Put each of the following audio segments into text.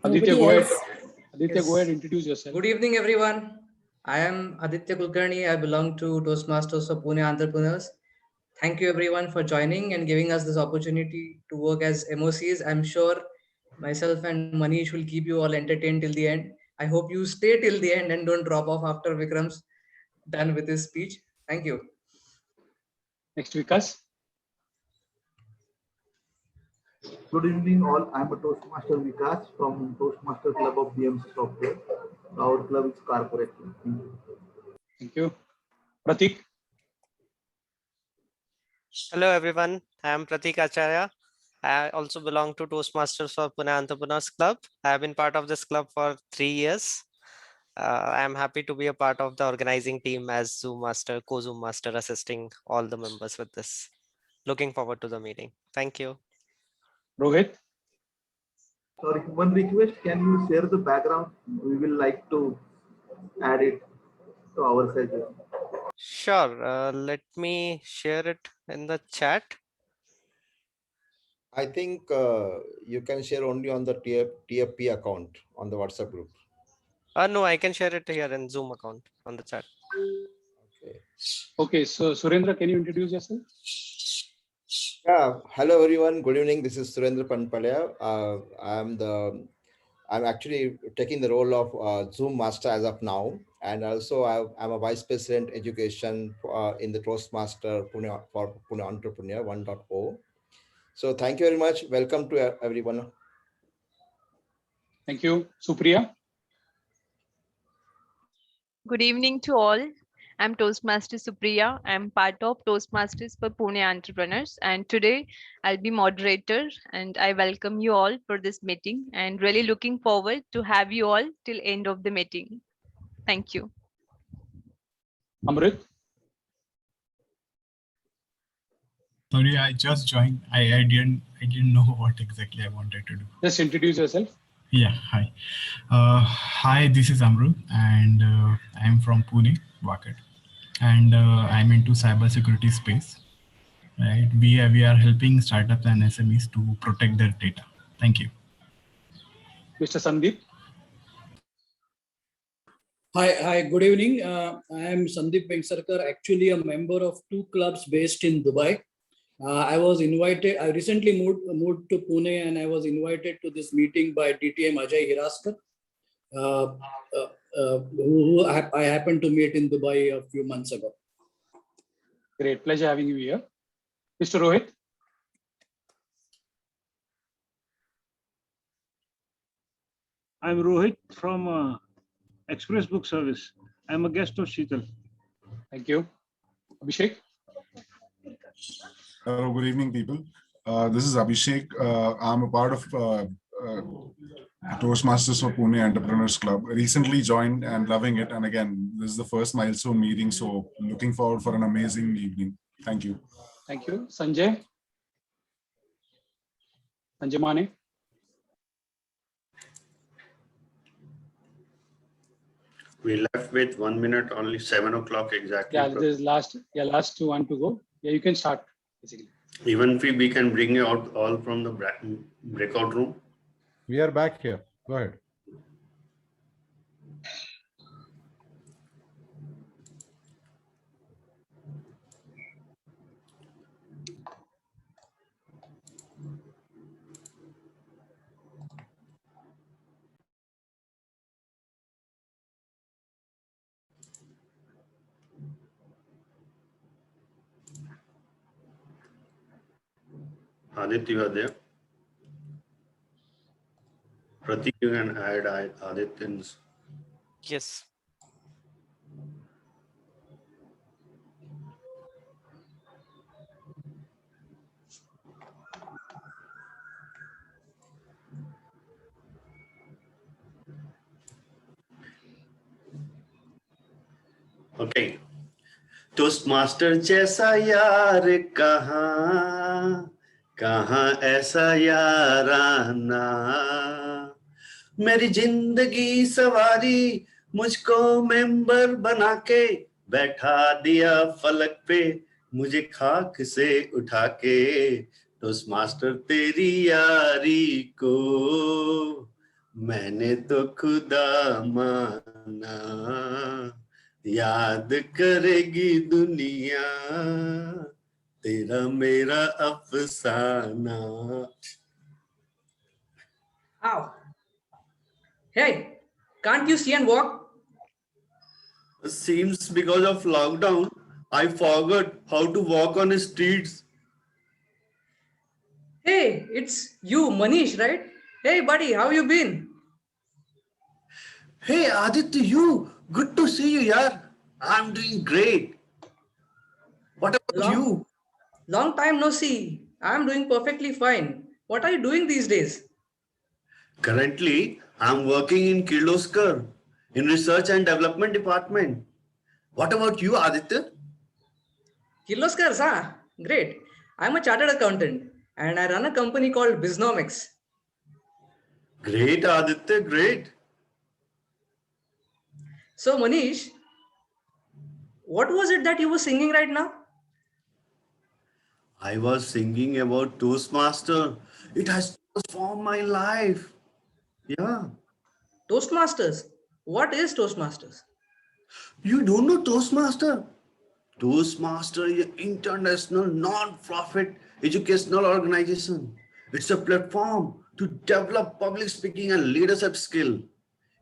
Aditya, go ahead. Else. Aditya, Yes. go ahead, introduce yourself. Good evening, everyone. I am Aditya Kulkarni. I belong to Toastmasters for Pune entrepreneurs. Thank you, everyone, for joining and giving us this opportunity to work as MOCs. I'm sure myself and Manish will keep you all entertained till the end. I hope you stay till the end and don't drop off after Vikram's done with his speech. Thank you. Next, Vikas. Good evening all. I am a Toastmaster Vikas from Toastmaster Club of BMC Software. Our club is corporate. Thank you. Thank you. Pratik. Hello everyone, I am Pratik Acharya. I also belong to Toastmasters for Pune Entrepreneurs Club. I have been part of this club for 3 years. I am happy to be a part of the organizing team as Zoom Master, co-Zoom Master, assisting all the members with this. Looking forward to the meeting. Thank you. Rohit. Sorry, one request. Can you share the background? We will like to add it to our session. Sure, let me share it in the chat. I think you can share only on the TFP account on the WhatsApp group. No, I can share it here in Zoom account on the chat. Okay. Okay, so Surendra, can you introduce yourself? Yeah. Hello everyone. Good evening. This is Surendra Panpalya. I'm actually taking the role of Zoom Master as of now, and also I'm a Vice President Education in the Toastmaster Pune for Pune Entrepreneur 1.0. So thank you very much. Welcome to everyone. Thank you. Supriya. Good evening to all. I'm Toastmaster Supriya. I'm part of Toastmasters for Pune Entrepreneurs, and today I'll be moderator, and I welcome you all for this meeting and really looking forward to have you all till end of the meeting. Thank you. Amrit. Sorry, I just joined. I didn't know what exactly I wanted to do. Just introduce yourself. Yeah, hi. Hi, this is Amru, and I'm from Pune, Wakat, and I'm into cybersecurity space. Right, we are helping startups and SMEs to protect their data. Thank you. Mr. Sandeep. Hi, good evening. I am Sandeep Vengsarkar, actually a member of 2 clubs based in Dubai. I was invited, I recently moved to Pune, and I was invited to this meeting by DTM Ajay Hiraskar, who I happened to meet in Dubai a few months ago. Great, pleasure having you here. Mr. Rohit. I'm Rohit from Express Book Service. I'm a guest of Sheetal. Thank you. Abhishek. Hello, good evening, people. This is Abhishek. I'm a part of Toastmasters for Pune Entrepreneurs Club. Recently joined and loving it. And again, this is the first milestone meeting, so looking forward for an amazing evening. Thank you. Thank you. Sanjay. Sanjay Mane. We left with 1 minute, only 7 o'clock exactly. Yeah, there's last 2 1 to go. Yeah, you can start basically. Even if we can bring out all from the breakout room. We are back here. Go ahead. Aditya, you are there. Pratik, you can add Adityan's. Yes. Okay. Toastmaster जैसा यार कहाँ कहाँ ऐसा याराना मेरी जिंदगी सवारी मुझको member बना के बैठा दिया फलक पे मुझे खाक से उठा के टोस्टमास्टर तेरी यारी को मैंने तो खुदा माना, याद करेगी दुनिया, तेरा मेरा अफसाना. Ow. Hey, can't you see and walk? Seems because of lockdown, I forgot how to walk on the streets. Hey, it's you, Manish, right? Hey, buddy, how you been? Hey Aditya, you, good to see you, yaar. I'm doing great. What about Long, you? long time no see. I'm doing perfectly fine. What are you doing these days? Currently, I'm working in Kirloskar in research and development department. What about you, Aditya? Kirloskar, huh? Great. I'm a chartered accountant and I run a company called Biznomics. Great, Aditya, great. So, Manish, what was it that you were singing right now? I was singing about Toastmaster. It has transformed my life. Yeah. Toastmasters. What is Toastmasters? You don't know Toastmaster? Toastmaster is an international non-profit educational organization. It's a platform to develop public speaking and leadership skill.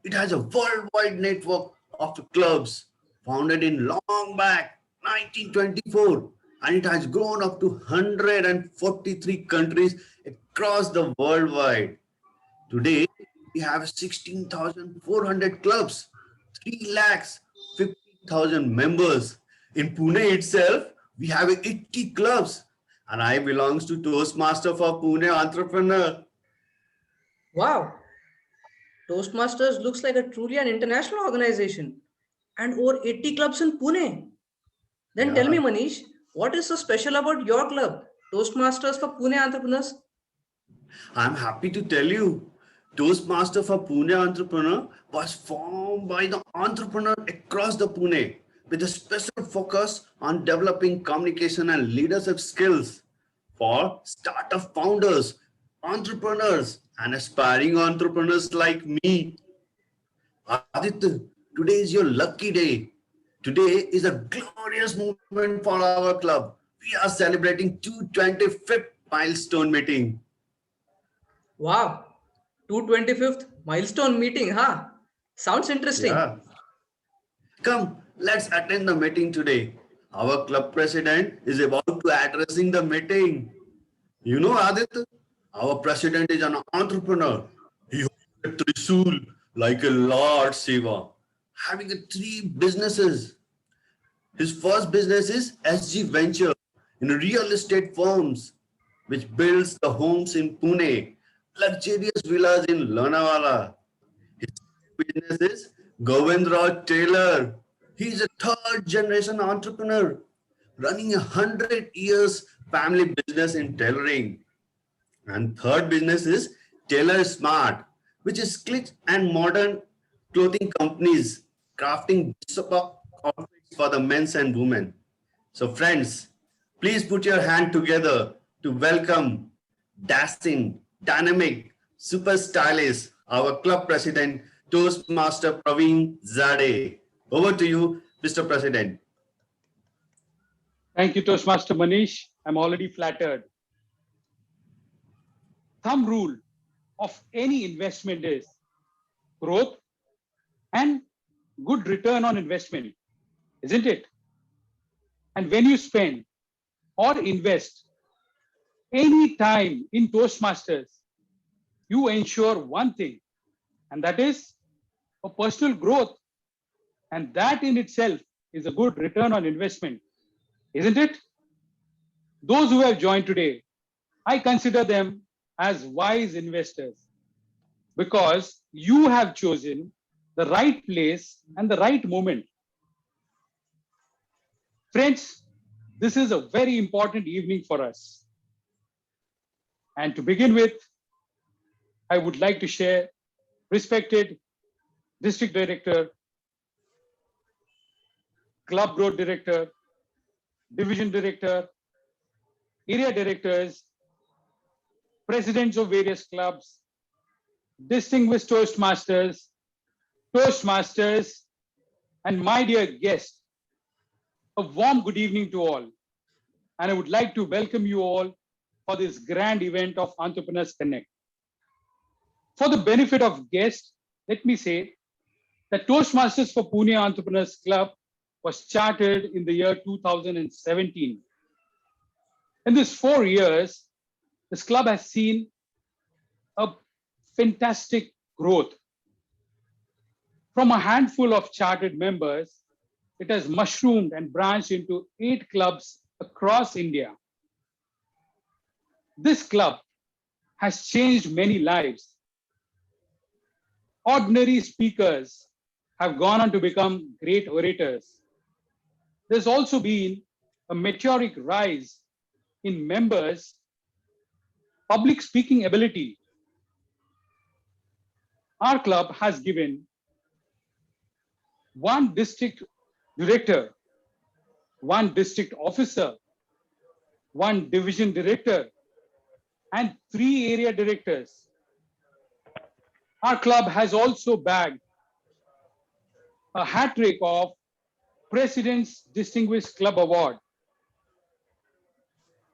It has a worldwide network of clubs founded in long back 1924, and it has grown up to 143 countries across the worldwide. Today, we have 16,400 clubs, 3 lakhs 50,000 members. In Pune itself, we have 80 clubs, and I belongs to Toastmaster for Pune Entrepreneur. Wow, Toastmasters looks like a truly an international organization and over 80 clubs in Pune. Then tell me, Yeah, Manish, what is so special about your club, Toastmasters for Pune Entrepreneurs? I'm happy to tell you, Toastmaster for Pune Entrepreneur was formed by the entrepreneur across the Pune with a special focus on developing communication and leadership skills for startup founders, entrepreneurs, and aspiring entrepreneurs like me. Aditya, today is your lucky day. Today is a glorious moment for our club. We are celebrating 225th milestone meeting. Wow, 225th milestone meeting, huh? Sounds interesting. Yeah. Come, let's attend the meeting today. Our club president is about to addressing the meeting. You know, Aditya, our president is an entrepreneur. He holds a trisul like a Lord Shiva, having three businesses. His first business is SG Venture in real estate firms, which builds the homes in Pune, luxurious villas in Lonavala. His business is Govindra Taylor. He is a third generation entrepreneur running 100 years family business in tailoring. And third business is Tailor Smart, which is click and modern clothing companies crafting bespoke outfits for the men's and women. So friends, please put your hand together to welcome dashing, dynamic, super stylish, our club president, Toastmaster Praveen Zade. Over to you, Mr. President. Thank you, Toastmaster Manish. I'm already flattered. Thumb rule of any investment is growth and good return on investment, isn't it? And when you spend or invest any time in Toastmasters, you ensure one thing, and that is a personal growth. And that in itself is a good return on investment, isn't it? Those who have joined today, I consider them as wise investors because you have chosen the right place and the right moment. Friends, this is a very important evening for us. And to begin with, I would like to share respected district director, club growth director, division director, area directors, presidents of various clubs, distinguished Toastmasters, and my dear guests, a warm good evening to all. And I would like to welcome you all for this grand event of Entrepreneurs Connect. For the benefit of guests, let me say that Toastmasters for Pune Entrepreneurs Club was chartered in the year 2017. In these 4 years, this club has seen a fantastic growth. From a handful of chartered members, it has mushroomed and branched into 8 clubs across India. This club has changed many lives. Ordinary speakers have gone on to become great orators. There's also been a meteoric rise in members' public speaking ability. Our club has given 1 district director, 1 district officer, 1 division director, and 3 area directors. Our club has also bagged a hat trick of President's Distinguished Club Award.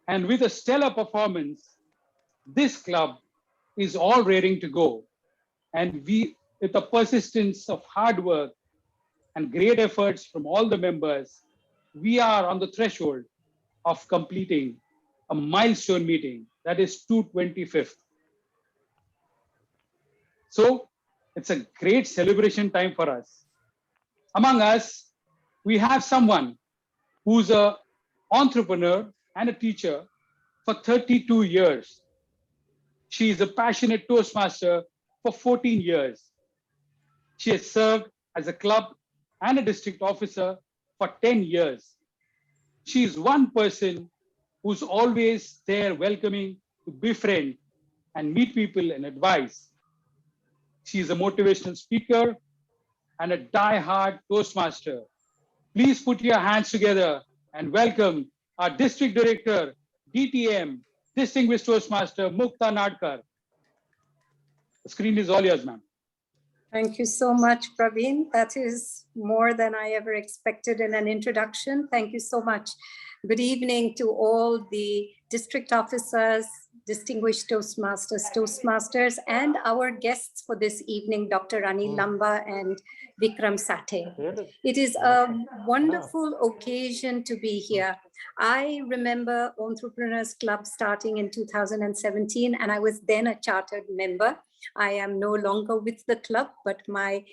And with a stellar performance, this club is all raring to go. And we, with the persistence of hard work and great efforts from all the members, we are on the threshold of completing a milestone meeting, that is 225th. So it's a great celebration time for us. Among us, we have someone who's an entrepreneur and a teacher for 32 years. She is a passionate Toastmaster for 14 years. She has served as a club and a district officer for 10 years. She is one person who's always there welcoming to befriend and meet people and advise. She is a motivational speaker and a die-hard Toastmaster. Please put your hands together and welcome our District Director, DTM, Distinguished Toastmaster, Mukta Nadkar. The screen is all yours, ma'am. Thank you so much, Praveen. That is more than I ever expected in an introduction. Thank you so much. Good evening to all the district officers, distinguished Toastmasters, and our guests for this evening, Dr. Anil Lamba and Vikram Sathaye. It is a wonderful occasion to be here. I remember Entrepreneurs Club starting in 2017, and I was then a chartered member. I am no longer with the club, but my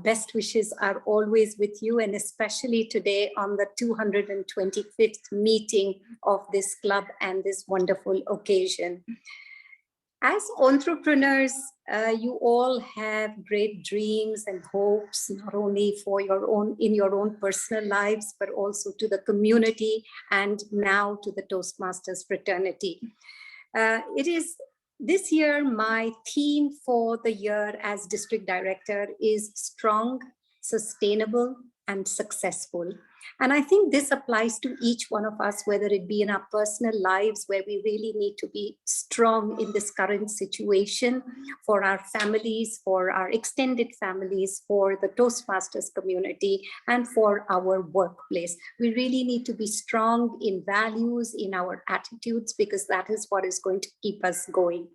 best wishes are always with you, and especially today on the 225th meeting of this club and this wonderful occasion. As entrepreneurs, you all have great dreams and hopes, not only for in your own personal lives, but also to the community and now to the Toastmasters fraternity. This year, my theme for the year as district director is strong, sustainable, and successful. And I think this applies to each one of us, whether it be in our personal lives, where we really need to be strong in this current situation, for our families, for our extended families, for the Toastmasters community, and for our workplace. We really need to be strong in values, in our attitudes, because that is what is going to keep us going.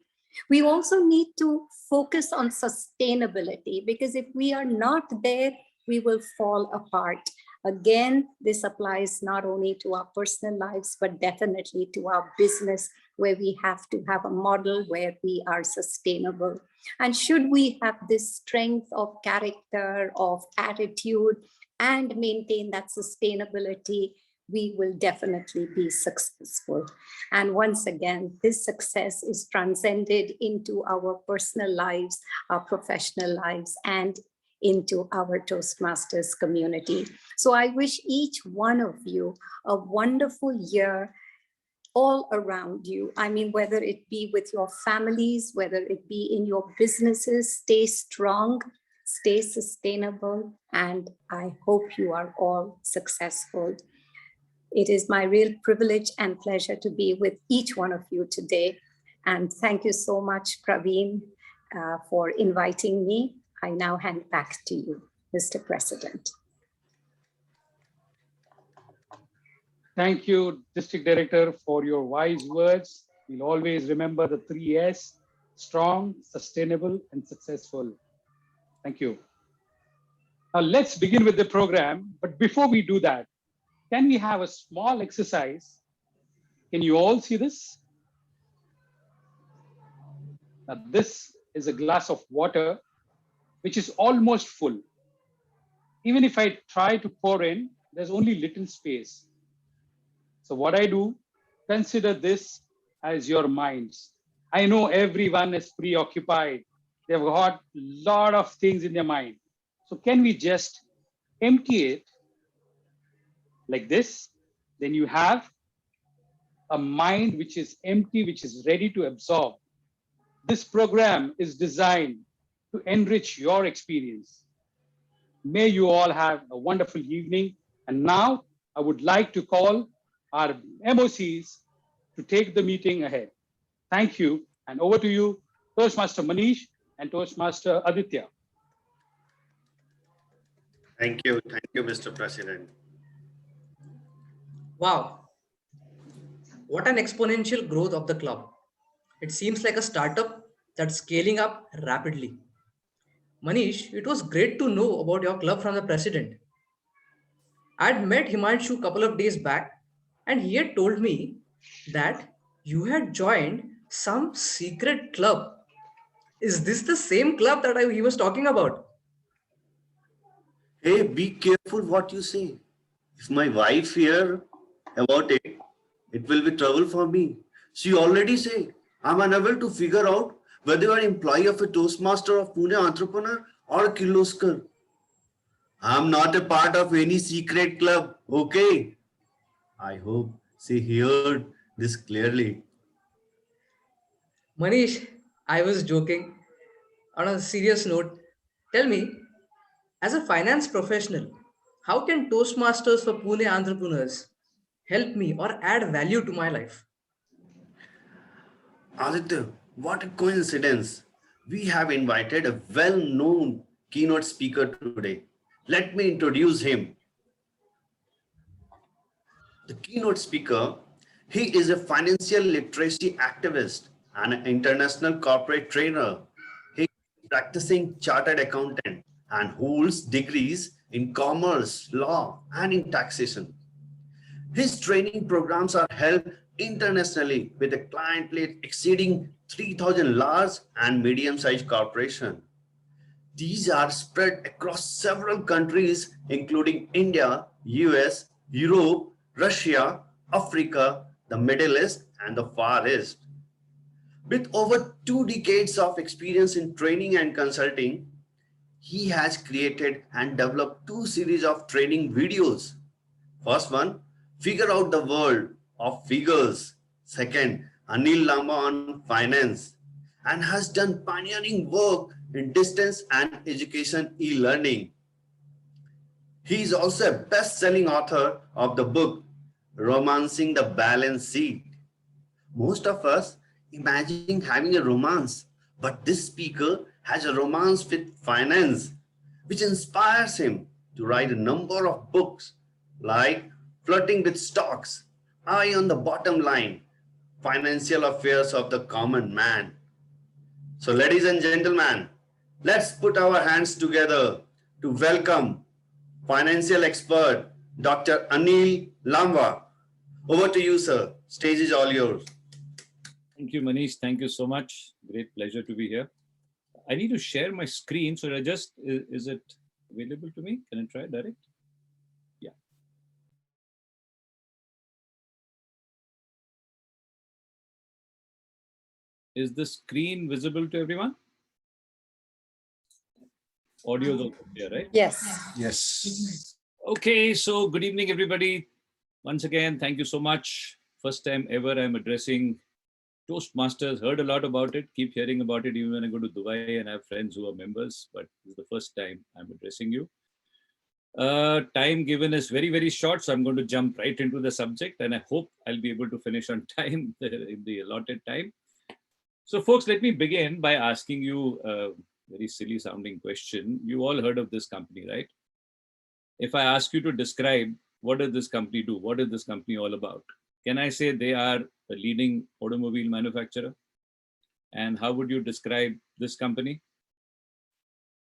We also need to focus on sustainability, because if we are not there, we will fall apart. Again, this applies not only to our personal lives, but definitely to our business, where we have to have a model where we are sustainable. And should we have this strength of character, of attitude, and maintain that sustainability, we will definitely be successful. And once again, this success is transcended into our personal lives, our professional lives, and into our Toastmasters community. So I wish each one of you a wonderful year all around you. I mean, whether it be with your families, whether it be in your businesses, stay strong, stay sustainable, and I hope you are all successful. It is my real privilege and pleasure to be with each one of you today. And thank you so much, Praveen, for inviting me. I now hand back to you, Mr. President. Thank you, District Director, for your wise words. We'll always remember the 3S: strong, sustainable, and successful. Thank you. Now let's begin with the program. But before we do that, can we have a small exercise? Can you all see this? Now this is a glass of water, which is almost full. Even if I try to pour in, there's only little space. So what I do, consider this as your minds. I know everyone is preoccupied. They've got a lot of things in their mind. So can we just empty it like this? Then you have a mind which is empty, which is ready to absorb. This program is designed to enrich your experience. May you all have a wonderful evening. And now I would like to call our MOCs to take the meeting ahead. Thank you. And over to you, Toastmaster Manish and Toastmaster Aditya. Thank you, Mr. President. Wow, what an exponential growth of the club. It seems like a startup that's scaling up rapidly. Manish, it was great to know about your club from the president. I'd met Himanshu a couple of days back, and he had told me that you had joined some secret club. Is this the same club that he was talking about? Hey, be careful what you say. If my wife hear about it, it will be trouble for me. She already say, I'm unable to figure out whether you are employee of a Toastmaster of Pune entrepreneur or a Kirloskar. I'm not a part of any secret club, okay? I hope she heard this clearly. Manish, I was joking. On a serious note, tell me, as a finance professional, how can Toastmasters for Pune entrepreneurs help me or add value to my life? Aditya, what a coincidence. We have invited a well-known keynote speaker today. Let me introduce him. The keynote speaker, he is a financial literacy activist and an international corporate trainer. He is a practicing chartered accountant and holds degrees in commerce, law, and in taxation. His training programs are held internationally with a client list exceeding 3,000 large and medium-sized corporations. These are spread across several countries, including India, US, Europe, Russia, Africa, the Middle East, and the Far East. With over 2 decades of experience in training and consulting, he has created and developed 2 series of training videos. First one, Figure Out the World of Figures. Second, Anil Lamba on Finance, and has done pioneering work in distance and education e-learning. He is also a best-selling author of the book, Romancing the Balance Sheet. Most of us imagine having a romance, but this speaker has a romance with finance, which inspires him to write a number of books like Flirting with Stocks, Eye on the Bottom Line, Financial Affairs of the Common Man. So ladies and gentlemen, let's put our hands together to welcome financial expert, Dr. Anil Lamba. Over to you, sir. Stage is all yours. Thank you, Manish. Thank you so much. Great pleasure to be here. I need to share my screen. So is it available to me? Can I try direct? Yeah. Is the screen visible to everyone? Audio is also clear, right? Yes. Yes. Okay, so good evening, everybody. Once again, thank you so much. First time ever I'm addressing Toastmasters. Heard a lot about it, keep hearing about it even when I go to Dubai and I have friends who are members, but this is the first time I'm addressing you. Time given is very, very short, so I'm going to jump right into the subject and I hope I'll be able to finish on time in the allotted time. So folks, let me begin by asking you a very silly sounding question. You all heard of this company, right? If I ask you to describe what does this company do? What is this company all about? Can I say they are a leading automobile manufacturer? And how would you describe this company?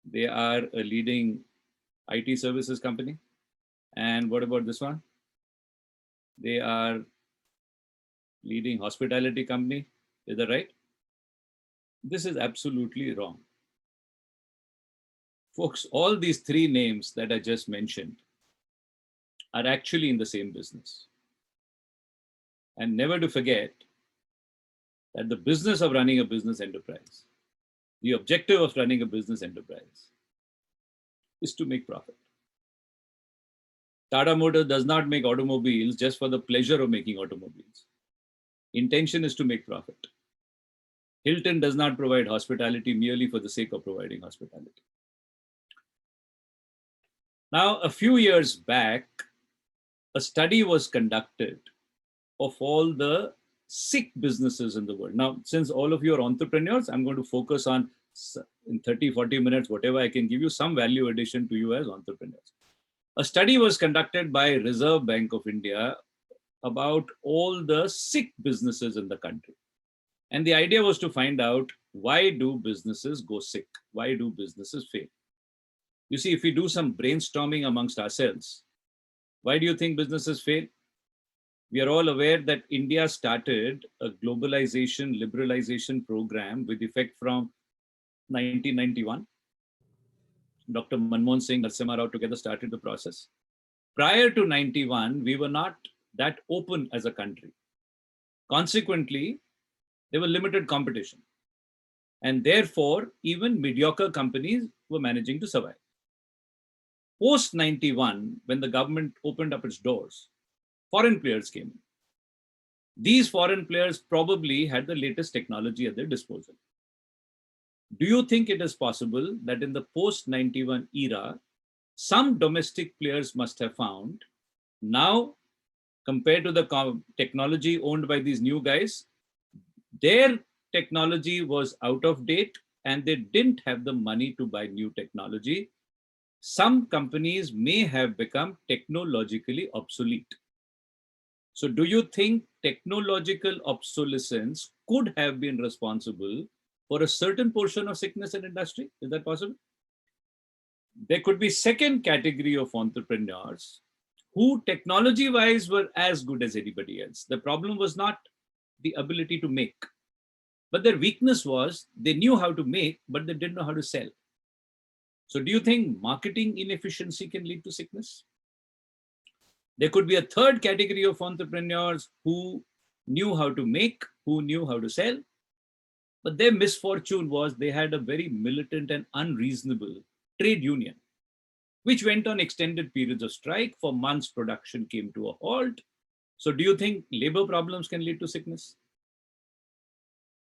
They are a leading IT services company. And what about this one? They are leading hospitality company. Is that right? This is absolutely wrong. Folks, all these three names that I just mentioned are actually in the same business. And never to forget that the business of running a business enterprise, the objective of running a business enterprise is to make profit. Tata Motors does not make automobiles just for the pleasure of making automobiles. Intention is to make profit. Hilton does not provide hospitality merely for the sake of providing hospitality. Now, a few years back, a study was conducted of all the sick businesses in the world. Now, since all of you are entrepreneurs, I'm going to focus on, in 30, 40 minutes, whatever I can give you, some value addition to you as entrepreneurs. A study was conducted by Reserve Bank of India about all the sick businesses in the country. And the idea was to find out, why do businesses go sick? Why do businesses fail? You see, if we do some brainstorming amongst ourselves, why do you think businesses fail? We are all aware that India started a globalization, liberalization program with effect from 1991. Dr. Manmohan Singh, Narasimha Rao together started the process. Prior to 91, we were not that open as a country. Consequently, there was limited competition. And therefore, even mediocre companies were managing to survive. Post 91, when the government opened up its doors, foreign players came in. These foreign players probably had the latest technology at their disposal. Do you think it is possible that in the post 91 era, some domestic players must have found, now compared to the technology owned by these new guys, their technology was out of date and they didn't have the money to buy new technology? Some companies may have become technologically obsolete. So do you think technological obsolescence could have been responsible for a certain portion of sickness in industry? Is that possible? There could be second category of entrepreneurs who technology-wise were as good as anybody else. The problem was not the ability to make, but their weakness was they knew how to make, but they didn't know how to sell. So do you think marketing inefficiency can lead to sickness? There could be a third category of entrepreneurs who knew how to make, who knew how to sell, but their misfortune was they had a very militant and unreasonable trade union, which went on extended periods of strike. For months, production came to a halt. So do you think labor problems can lead to sickness?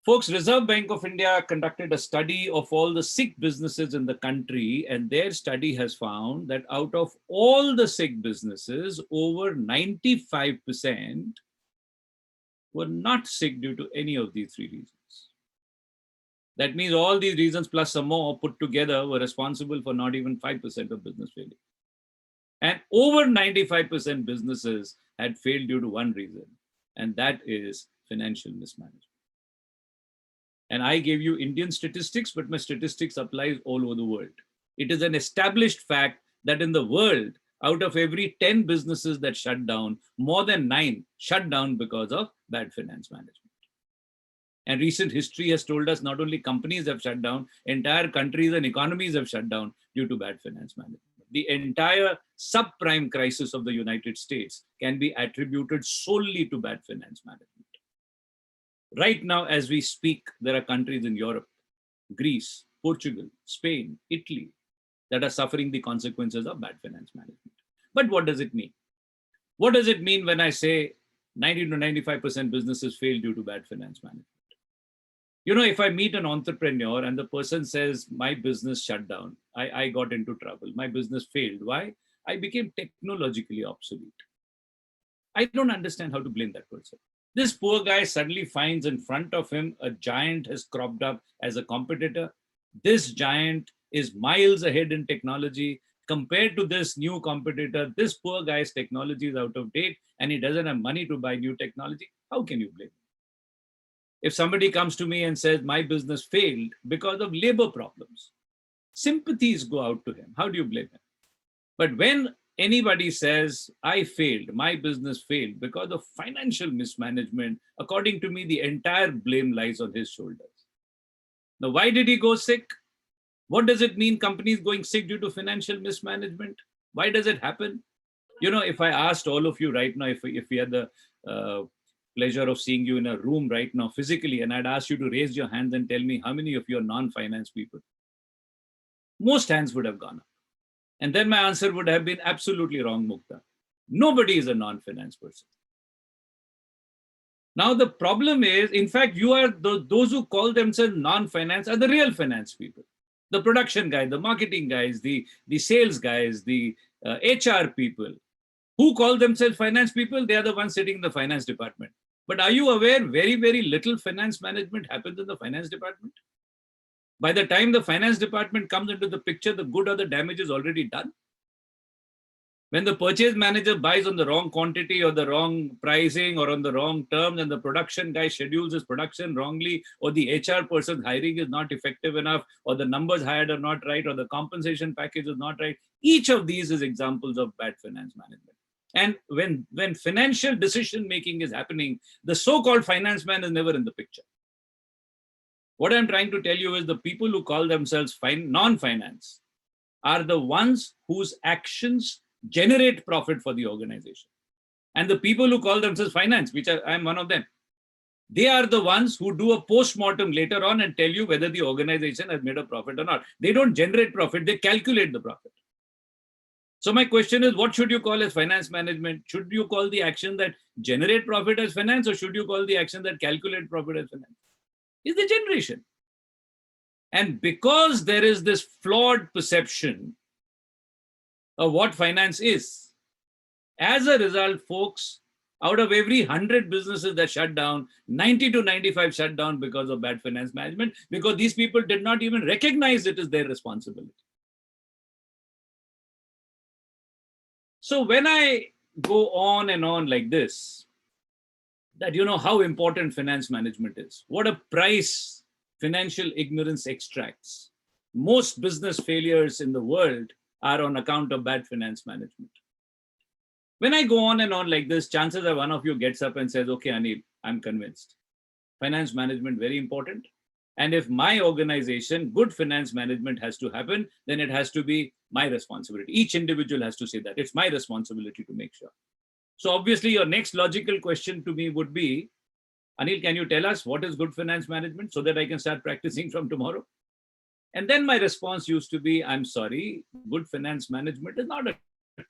Folks, Reserve Bank of India conducted a study of all the sick businesses in the country, and their study has found that out of all the sick businesses, over 95% were not sick due to any of these three reasons. That means all these reasons plus some more put together were responsible for not even 5% of business failure. And over 95% businesses had failed due to one reason, and that is financial mismanagement. And I gave you Indian statistics, but my statistics applies all over the world. It is an established fact that in the world, out of every 10 businesses that shut down, more than 9 shut down because of bad finance management. And recent history has told us not only companies have shut down, entire countries and economies have shut down due to bad finance management. The entire subprime crisis of the United States can be attributed solely to bad finance management. Right now, as we speak, there are countries in Europe, Greece, Portugal, Spain, Italy, that are suffering the consequences of bad finance management. But what does it mean? What does it mean when I say 90 to 95% businesses fail due to bad finance management? You know, if I meet an entrepreneur and the person says, my business shut down, I got into trouble, my business failed. Why? I became technologically obsolete. I don't understand how to blame that person. This poor guy suddenly finds in front of him a giant has cropped up as a competitor. This giant is miles ahead in technology. Compared to this new competitor, this poor guy's technology is out of date and he doesn't have money to buy new technology. How can you blame him? If somebody comes to me and says, my business failed because of labor problems, sympathies go out to him. How do you blame him? But when anybody says, I failed, my business failed because of financial mismanagement, according to me, the entire blame lies on his shoulders. Now, why did he go sick? What does it mean, companies going sick due to financial mismanagement? Why does it happen? You know, if I asked all of you right now, if we had the pleasure of seeing you in a room right now physically, and I'd ask you to raise your hands and tell me how many of you are non-finance people, most hands would have gone up. And then my answer would have been absolutely wrong, Mukta. Nobody is a non-finance person. Now, the problem is, in fact, you are those who call themselves non-finance are the real finance people. The production guys, the marketing guys, the sales guys, the HR people who call themselves finance people, they are the ones sitting in the finance department. But are you aware very, very little finance management happens in the finance department? By the time the finance department comes into the picture, the good or the damage is already done. When the purchase manager buys on the wrong quantity or the wrong pricing or on the wrong terms, and the production guy schedules his production wrongly, or the HR person's hiring is not effective enough, or the numbers hired are not right, or the compensation package is not right, each of these is examples of bad finance management. And when financial decision making is happening, the so-called finance man is never in the picture. What I'm trying to tell you is the people who call themselves non-finance are the ones whose actions generate profit for the organization. And the people who call themselves finance, which I'm one of them, they are the ones who do a post-mortem later on and tell you whether the organization has made a profit or not. They don't generate profit, they calculate the profit. So my question is, what should you call as finance management? Should you call the action that generate profit as finance, or should you call the action that calculate profit as finance? Is the generation. And because there is this flawed perception of what finance is, as a result, folks, out of every 100 businesses that shut down, 90 to 95 shut down because of bad finance management, because these people did not even recognize it as their responsibility. So when I go on and on like this, that you know how important finance management is, what a price financial ignorance extracts. Most business failures in the world are on account of bad finance management. When I go on and on like this, chances are one of you gets up and says, okay, Anil, I'm convinced. Finance management, very important. And if my organization, good finance management has to happen, then it has to be my responsibility. Each individual has to say that. It's my responsibility to make sure. So obviously your next logical question to me would be, Anil, can you tell us what is good finance management so that I can start practicing from tomorrow? And then my response used to be, I'm sorry, good finance management is not a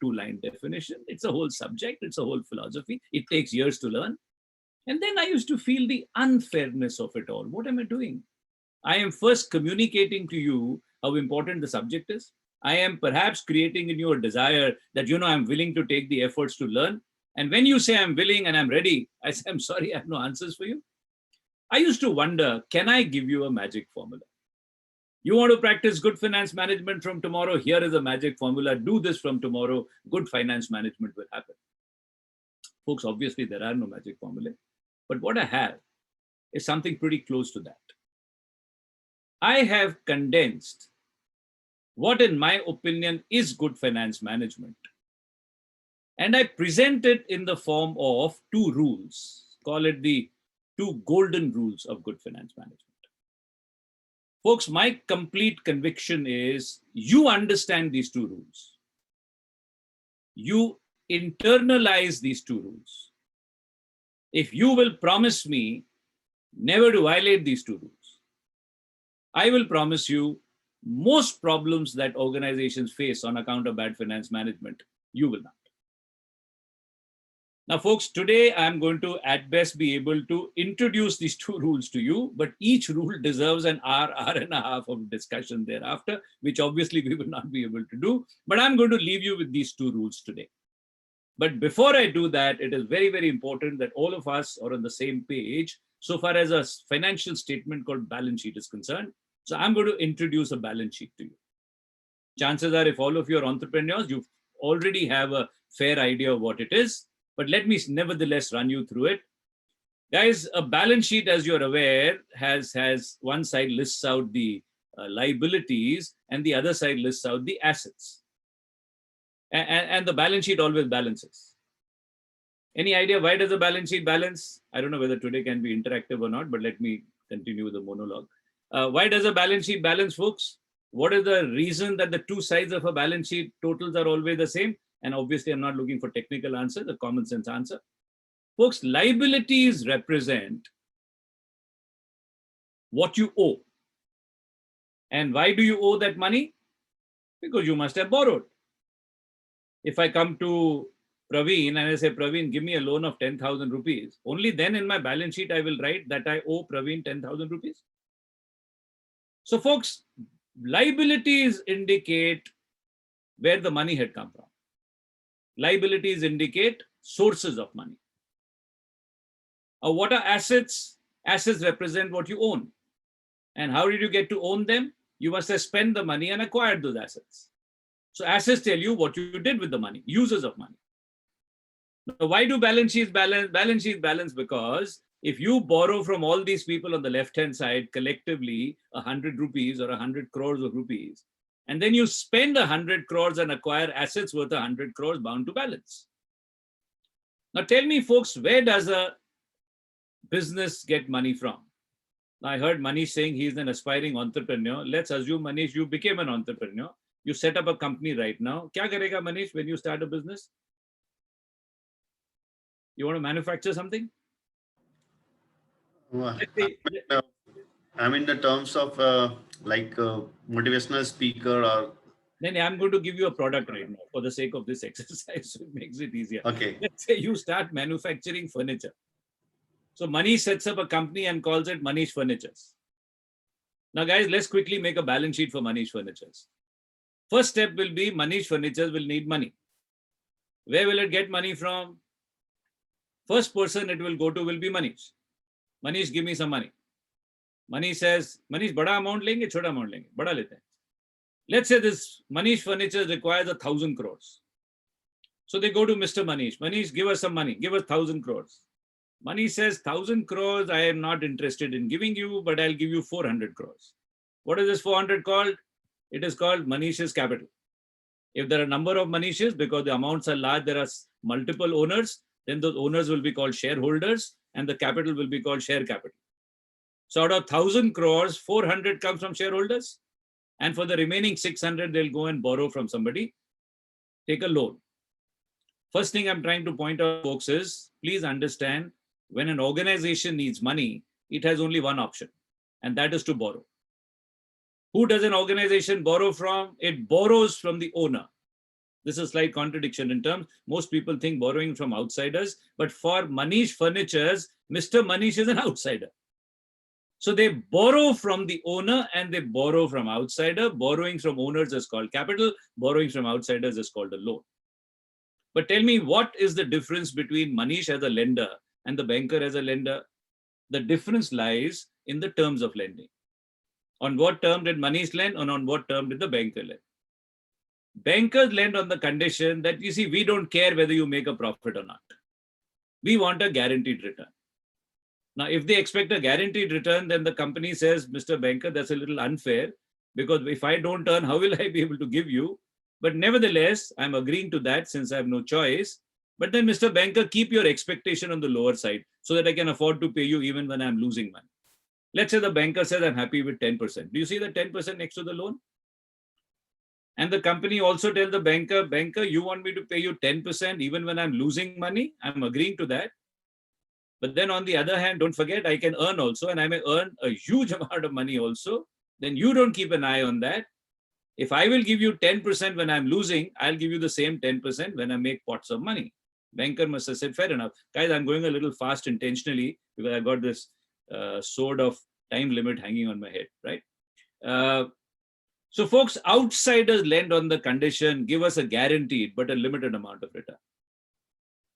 two-line definition. It's a whole subject. It's a whole philosophy. It takes years to learn. And then I used to feel the unfairness of it all. What am I doing? I am first communicating to you how important the subject is. I am perhaps creating in you a desire that, you know, I'm willing to take the efforts to learn. And when you say I'm willing and I'm ready, I say, I'm sorry, I have no answers for you. I used to wonder, can I give you a magic formula? You want to practice good finance management from tomorrow? Here is a magic formula. Do this from tomorrow. Good finance management will happen. Folks, obviously there are no magic formula. But what I have is something pretty close to that. I have condensed what, in my opinion, is good finance management. And I present it in the form of two rules. Call it the two golden rules of good finance management. Folks, my complete conviction is you understand these two rules. You internalize these two rules. If you will promise me never to violate these two rules, I will promise you most problems that organizations face on account of bad finance management, you will not. Now, folks, today I'm going to at best be able to introduce these two rules to you, but each rule deserves an hour and a half of discussion thereafter, which obviously we will not be able to do. But I'm going to leave you with these two rules today. But before I do that, it is very, very important that all of us are on the same page so far as a financial statement called balance sheet is concerned. So I'm going to introduce a balance sheet to you. Chances are, if all of you are entrepreneurs, you already have a fair idea of what it is. But let me nevertheless run you through it. Guys, a balance sheet, as you're aware, has one side lists out the liabilities and the other side lists out the assets. And the balance sheet always balances. Any idea why does a balance sheet balance? I don't know whether today can be interactive or not, but let me continue the monologue. Why does a balance sheet balance, folks? What is the reason that the two sides of a balance sheet totals are always the same? And obviously, I'm not looking for technical answer, the common sense answer. Folks, liabilities represent what you owe. And why do you owe that money? Because you must have borrowed. If I come to Praveen and I say, Praveen, give me a loan of 10,000 rupees, only then in my balance sheet I will write that I owe Praveen 10,000 rupees. So folks, liabilities indicate where the money had come from. Liabilities indicate sources of money. What are assets? Assets represent what you own. And how did you get to own them? You must have spent the money and acquired those assets. So assets tell you what you did with the money, uses of money. Now, why do balance sheets balance? Balance sheets balance because if you borrow from all these people on the left-hand side collectively 100 rupees or 100 crores of rupees, and then you spend 100 crores and acquire assets worth 100 crores bound to balance. Now tell me, folks, where does a business get money from? Now, I heard Manish saying he's an aspiring entrepreneur. Let's assume, Manish, you became an entrepreneur. You set up a company right now. Kya karega, Manish, when you start a business? You want to manufacture something? I'm in the terms of motivational speaker or. Then I'm going to give you a product right now for the sake of this exercise. So it makes it easier. Okay. Let's say you start manufacturing furniture. So Manish sets up a company and calls it Manish Furnitures. Now, guys, let's quickly make a balance sheet for Manish Furnitures. First step will be Manish Furnitures will need money. Where will it get money from? First person it will go to will be Manish. Manish, give me some money. Manish says, Manish, bada amount lenge, chota amount lenge, bada lete hain. Let's say this Manish Furnitures requires 1,000 crores. So they go to Mr. Manish. Manish, give us some money. Give us 1,000 crores. Manish says, 1,000 crores, I am not interested in giving you, but I'll give you 400 crores. What is this 400 called? It is called Manish's capital. If there are a number of Manish's, because the amounts are large, there are multiple owners, then those owners will be called shareholders and the capital will be called share capital. So out of 1,000 crores, 400 comes from shareholders. And for the remaining 600, they'll go and borrow from somebody, take a loan. First thing I'm trying to point out, folks, is please understand when an organization needs money, it has only one option, and that is to borrow. Who does an organization borrow from? It borrows from the owner. This is a slight contradiction in terms. Most people think borrowing from outsiders, but for Manish Furnitures, Mr. Manish is an outsider. So they borrow from the owner and they borrow from outsider. Borrowing from owners is called capital. Borrowing from outsiders is called a loan. But tell me, what is the difference between Manish as a lender and the banker as a lender? The difference lies in the terms of lending. On what term did Manish lend and on what term did the banker lend? Bankers lend on the condition that, you see, we don't care whether you make a profit or not. We want a guaranteed return. Now, if they expect a guaranteed return, then the company says, Mr. Banker, that's a little unfair, because if I don't earn, how will I be able to give you? But nevertheless, I'm agreeing to that since I have no choice. But then, Mr. Banker, keep your expectation on the lower side so that I can afford to pay you even when I'm losing money. Let's say the banker says, I'm happy with 10%. Do you see the 10% next to the loan? And the company also tells the banker, banker, you want me to pay you 10% even when I'm losing money? I'm agreeing to that. But then on the other hand, don't forget, I can earn also, and I may earn a huge amount of money also. Then you don't keep an eye on that. If I will give you 10% when I'm losing, I'll give you the same 10% when I make pots of money. Banker must have said, fair enough. Guys, I'm going a little fast intentionally because I got this sword of time limit hanging on my head, right? So folks, outsiders lend on the condition, give us a guaranteed but a limited amount of return.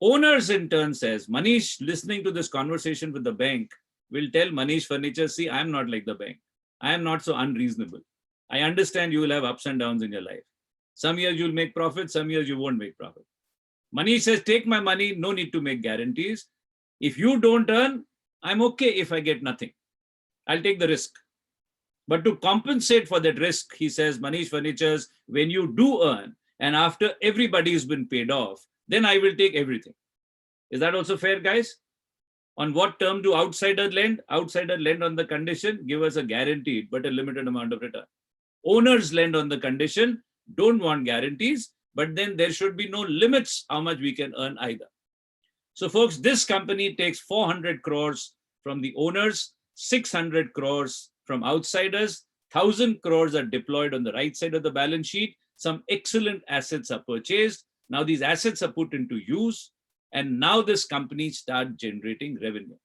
Owners in turn says, Manish, listening to this conversation with the bank, will tell Manish Furniture, see, I'm not like the bank. I am not so unreasonable. I understand you will have ups and downs in your life. Some years you'll make profit, some years you won't make profit. Manish says, take my money, no need to make guarantees. If you don't earn, I'm okay if I get nothing. I'll take the risk. But to compensate for that risk, he says, Manish Furnitures, when you do earn, and after everybody has been paid off, then I will take everything. Is that also fair, guys? On what term do outsiders lend? Outsiders lend on the condition, give us a guaranteed but a limited amount of return. Owners lend on the condition, don't want guarantees, but then there should be no limits how much we can earn either. So folks, this company takes 400 crores from the owners, 600 crores from outsiders, 1,000 crores are deployed on the right side of the balance sheet. Some excellent assets are purchased. Now these assets are put into use, and now this company starts generating revenue.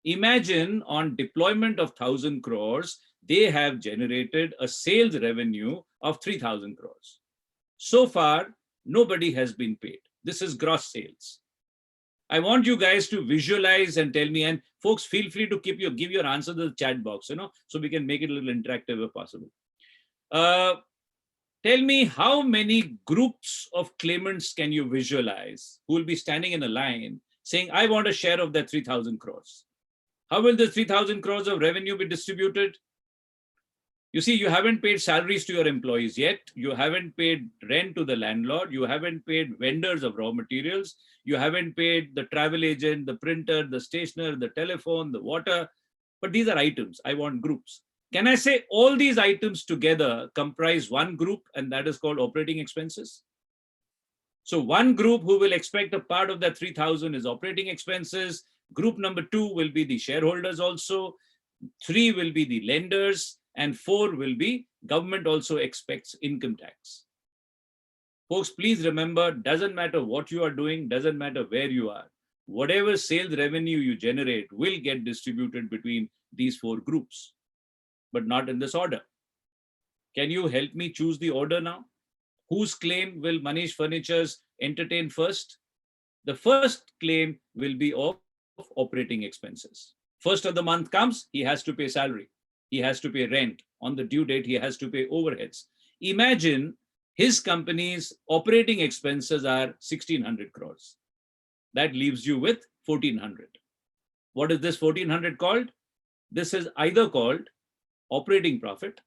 Imagine on deployment of 1,000 crores, they have generated a sales revenue of 3,000 crores. So far, nobody has been paid. This is gross sales. I want you guys to visualize and tell me, and folks, feel free to give your answer to the chat box, so we can make it a little interactive if possible. Tell me how many groups of claimants can you visualize who will be standing in a line saying, I want a share of that 3,000 crores. How will the 3,000 crores of revenue be distributed? You see, you haven't paid salaries to your employees yet. You haven't paid rent to the landlord. You haven't paid vendors of raw materials. You haven't paid the travel agent, the printer, the stationer, the telephone, the water. But these are items. I want groups. Can I say all these items together comprise one group, and that is called operating expenses? So one group who will expect a part of that 3,000 is operating expenses. Group number 2 will be the shareholders also. 3 will be the lenders. And 4 will be government also expects income tax. Folks, please remember, doesn't matter what you are doing, doesn't matter where you are. Whatever sales revenue you generate will get distributed between these 4 groups, but not in this order. Can you help me choose the order now? Whose claim will Manish Furnitures entertain first? The first claim will be of operating expenses. First of the month comes, he has to pay salary. He has to pay rent. On the due date, he has to pay overheads. Imagine his company's operating expenses are 1,600 crores. That leaves you with 1,400. What is this 1,400 called? This is either called operating profit,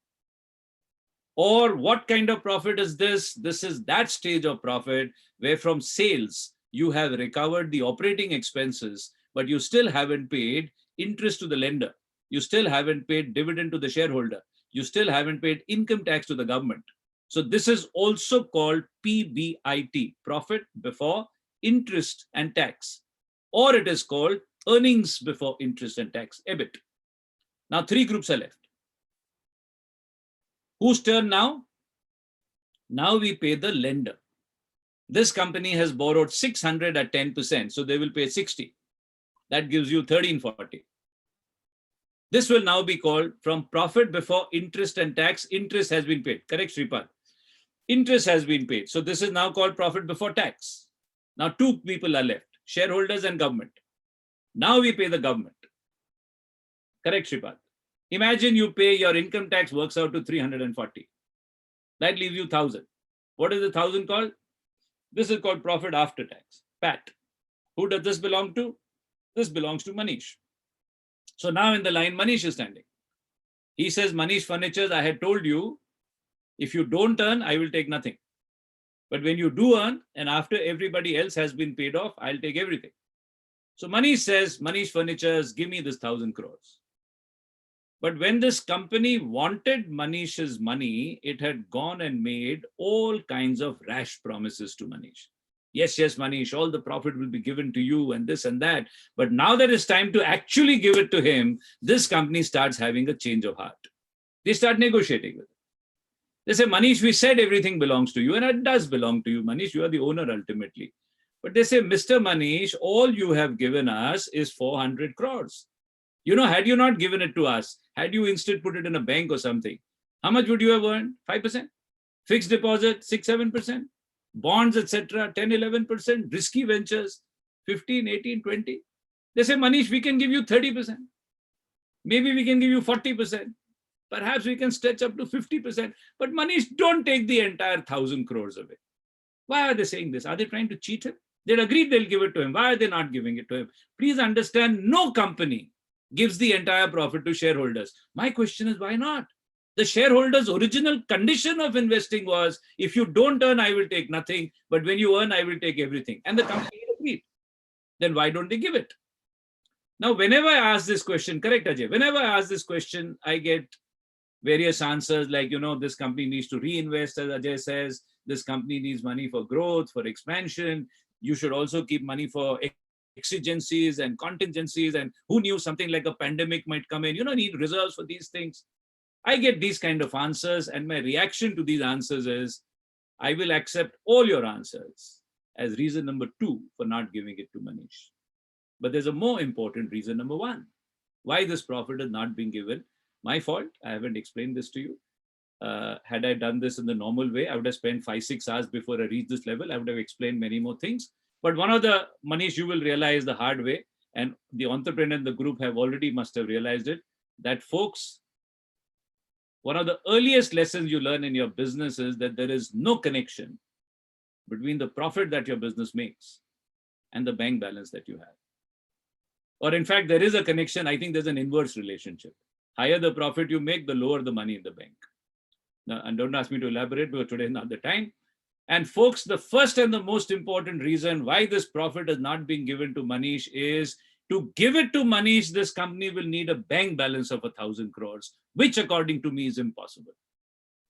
or what kind of profit is this? This is that stage of profit where from sales, you have recovered the operating expenses, but you still haven't paid interest to the lender. You still haven't paid dividend to the shareholder. You still haven't paid income tax to the government. So this is also called PBIT, profit before interest and tax, or it is called earnings before interest and tax, EBIT. Now 3 groups are left. Whose turn now? Now we pay the lender. This company has borrowed 600 at 10%, so they will pay 60. That gives you 1340. This will now be called from profit before interest and tax. Interest has been paid. Correct, Sripad? Interest has been paid. So this is now called profit before tax. Now 2 people are left, shareholders and government. Now we pay the government. Correct, Sripad? Imagine you pay your income tax works out to 340. That leaves you 1,000. What is the 1,000 called? This is called profit after tax, PAT. Who does this belong to? This belongs to Manish. So now in the line, Manish is standing. He says, Manish Furnitures, I had told you, if you don't earn, I will take nothing. But when you do earn, and after everybody else has been paid off, I'll take everything. So Manish says, Manish Furnitures, give me this 1,000 crores. But when this company wanted Manish's money, it had gone and made all kinds of rash promises to Manish. Yes, Manish, all the profit will be given to you and this and that. But now that it's time to actually give it to him, this company starts having a change of heart. They start negotiating with him. They say, Manish, we said everything belongs to you, and it does belong to you, Manish. You are the owner ultimately. But they say, Mr. Manish, all you have given us is 400 crores. Had you not given it to us, had you instead put it in a bank or something, how much would you have earned? 5%? Fixed deposit, 6-7%? bonds, etc., 10, 11%, risky ventures, 15, 18, 20. They say, Manish, we can give you 30%. Maybe we can give you 40%. Perhaps we can stretch up to 50%. But Manish, don't take the entire 1,000 crores away. Why are they saying this? Are they trying to cheat him? They'd agreed they'll give it to him. Why are they not giving it to him? Please understand, no company gives the entire profit to shareholders. My question is, why not? The shareholders' original condition of investing was, if you don't earn, I will take nothing. But when you earn, I will take everything. And the company agreed. Then why don't they give it? Now, whenever I ask this question, correct, Ajay? Whenever I ask this question, I get various answers like, this company needs to reinvest, as Ajay says. This company needs money for growth, for expansion. You should also keep money for exigencies and contingencies. And who knew something like a pandemic might come in? Need reserves for these things. I get these kind of answers, and my reaction to these answers is, I will accept all your answers as reason number 2 for not giving it to Manish. But there's a more important reason, number 1, why this profit has not been given. My fault. I haven't explained this to you. Had I done this in the normal way, I would have spent 5-6 hours before I reached this level. I would have explained many more things. But one of the, Manish, you will realize the hard way, and the entrepreneur in the group must have realized it, that folks, one of the earliest lessons you learn in your business is that there is no connection between the profit that your business makes and the bank balance that you have. Or in fact, there is a connection. I think there's an inverse relationship. Higher the profit you make, the lower the money in the bank. Now, and don't ask me to elaborate because today is not the time. And folks, the first and the most important reason why this profit has not been given to Manish is, to give it to Manish, this company will need a bank balance of 1,000 crores, which according to me is impossible.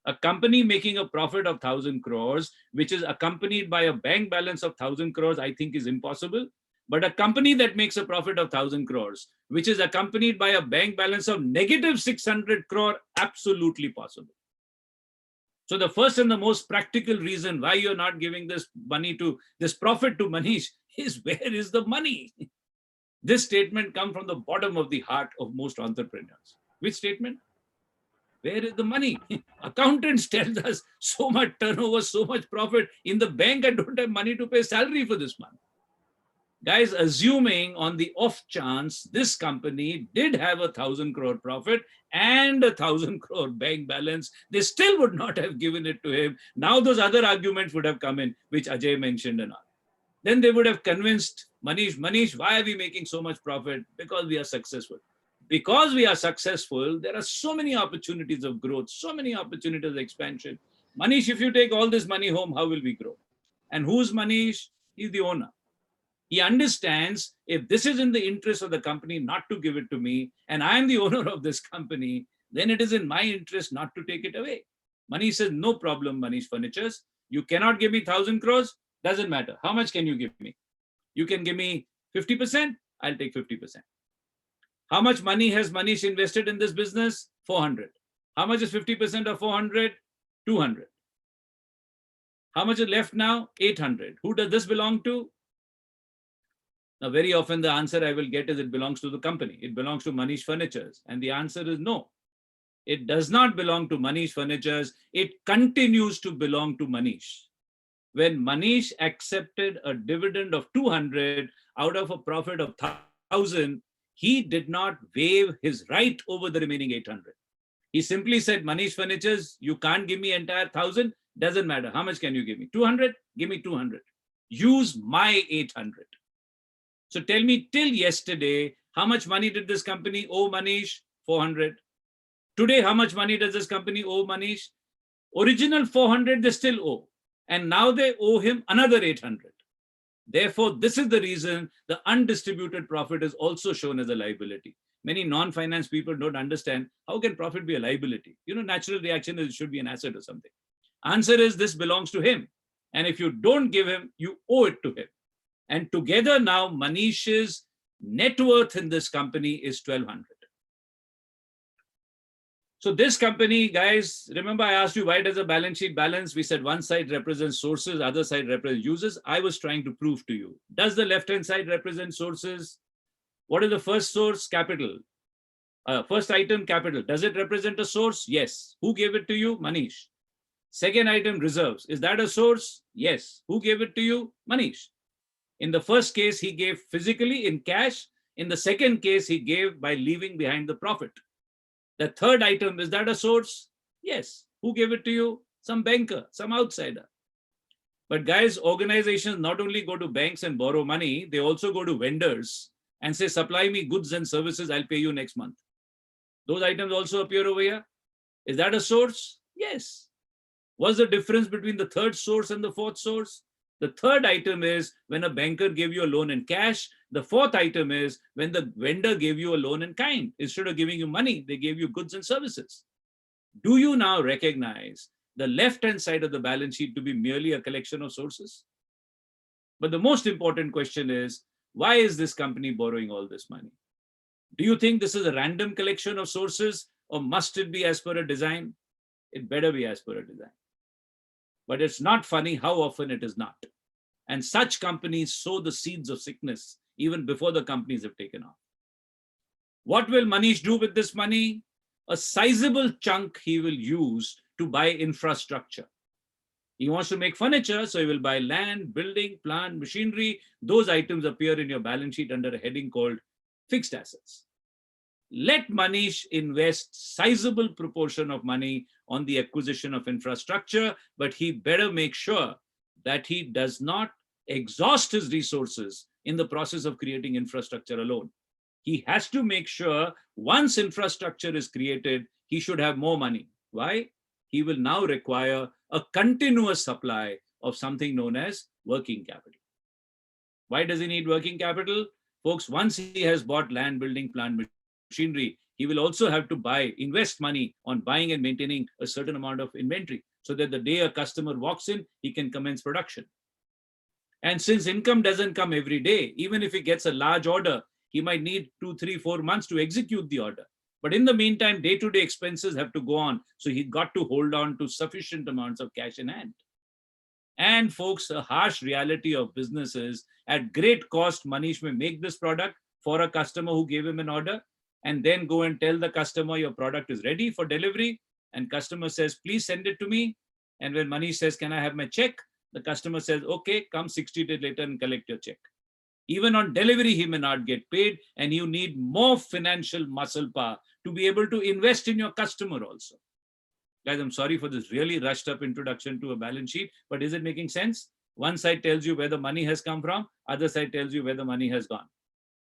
A company making a profit of 1,000 crores, which is accompanied by a bank balance of 1,000 crores, I think is impossible. But a company that makes a profit of 1,000 crores, which is accompanied by a bank balance of negative 600 crore, absolutely possible. So the first and the most practical reason why you're not giving this profit to Manish is, where is the money? This statement comes from the bottom of the heart of most entrepreneurs. Which statement? Where is the money? Accountants tell us so much turnover, so much profit. In the bank, I don't have money to pay salary for this month. Guys, assuming on the off chance this company did have 1,000 crore profit and 1,000 crore bank balance, they still would not have given it to him. Now those other arguments would have come in, which Ajay mentioned and all. Then they would have convinced Manish, why are we making so much profit? Because we are successful. Because we are successful, there are so many opportunities of growth, so many opportunities of expansion. Manish, if you take all this money home, how will we grow? And who's Manish? He's the owner. He understands, if this is in the interest of the company not to give it to me, and I am the owner of this company, then it is in my interest not to take it away. Manish says, no problem, Manish Furnitures. You cannot give me 1,000 crores. Doesn't matter. How much can you give me? You can give me 50%. I'll take 50%. How much money has Manish invested in this business? 400. How much is 50% of 400? 200. How much is left now? 800. Who does this belong to? Now, very often the answer I will get is, it belongs to the company. It belongs to Manish Furnitures. And the answer is no. It does not belong to Manish Furnitures. It continues to belong to Manish. When Manish accepted a dividend of 200 out of a profit of 1,000, he did not waive his right over the remaining 800. He simply said, Manish Furnitures, you can't give me entire 1,000. Doesn't matter. How much can you give me? 200? Give me 200. Use my 800. So tell me, till yesterday, how much money did this company owe Manish? 400. Today, how much money does this company owe Manish? Original 400 they still owe. And now they owe him another 800. Therefore, this is the reason the undistributed profit is also shown as a liability. Many non-finance people don't understand, how can profit be a liability? Natural reaction is it should be an asset or something. Answer is, this belongs to him. And if you don't give him, you owe it to him. And together now, Manish's net worth in this company is 1,200. So this company, guys, remember I asked you, why does a balance sheet balance? We said one side represents sources, other side represents users. I was trying to prove to you. Does the left-hand side represent sources? What is the first source? Capital. First item, capital. Does it represent a source? Yes. Who gave it to you? Manish. Second item, reserves. Is that a source? Yes. Who gave it to you? Manish. In the first case, he gave physically in cash. In the second case, he gave by leaving behind the profit. The third item, is that a source? Yes. Who gave it to you? Some banker, some outsider. But guys, organizations not only go to banks and borrow money, they also go to vendors and say, supply me goods and services, I'll pay you next month. Those items also appear over here. Is that a source? Yes. What's the difference between the third source and the fourth source? The third item is when a banker gave you a loan in cash. The fourth item is when the vendor gave you a loan in kind. Instead of giving you money, they gave you goods and services. Do you now recognize the left-hand side of the balance sheet to be merely a collection of sources? But the most important question is, why is this company borrowing all this money? Do you think this is a random collection of sources, or must it be as per a design? It better be as per a design. But it's not funny how often it is not. And such companies sow the seeds of sickness even before the companies have taken off. What will Manish do with this money? A sizable chunk he will use to buy infrastructure. He wants to make furniture, so he will buy land, building, plant, machinery. Those items appear in your balance sheet under a heading called fixed assets. Let Manish invest sizable proportion of money on the acquisition of infrastructure, but he better make sure that he does not exhaust his resources in the process of creating infrastructure alone. He has to make sure once infrastructure is created, he should have more money. Why? He will now require a continuous supply of something known as working capital. Why does he need working capital? Folks, once he has bought land, building, plant, machinery, he will also have to invest money on buying and maintaining a certain amount of inventory so that the day a customer walks in, he can commence production. And since income doesn't come every day, even if he gets a large order, he might need 2, 3, 4 months to execute the order. But in the meantime, day-to-day expenses have to go on. So he got to hold on to sufficient amounts of cash in hand. And folks, a harsh reality of business is at great cost, Manish may make this product for a customer who gave him an order and then go and tell the customer your product is ready for delivery. And customer says, please send it to me. And when Manish says, can I have my check? The customer says, okay, come 60 days later and collect your check. Even on delivery, he may not get paid, and you need more financial muscle power to be able to invest in your customer also. Guys, I'm sorry for this really rushed up introduction to a balance sheet, but is it making sense? One side tells you where the money has come from, other side tells you where the money has gone.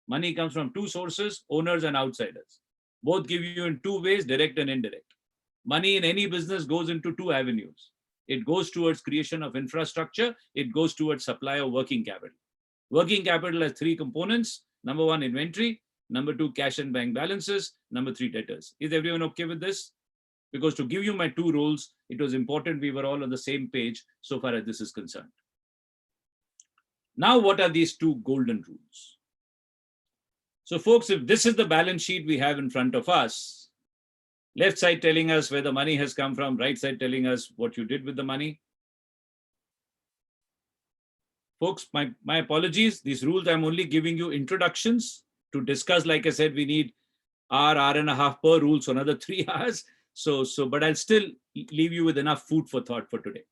Money comes from two sources, owners and outsiders. Both give you in two ways, direct and indirect. Money in any business goes into two avenues. It goes towards creation of infrastructure. It goes towards supply of working capital. Working capital has three components. Number one, inventory. Number two, cash and bank balances. Number three, debtors. Is everyone okay with this? Because to give you my two rules, it was important we were all on the same page so far as this is concerned. Now, what are these two golden rules? So folks, if this is the balance sheet we have in front of us, left side telling us where the money has come from, right side telling us what you did with the money. Folks, my apologies. These rules, I'm only giving you introductions to discuss. Like I said, we need hour and a half per rule, so another 3 hours. But I'll still leave you with enough food for thought for today.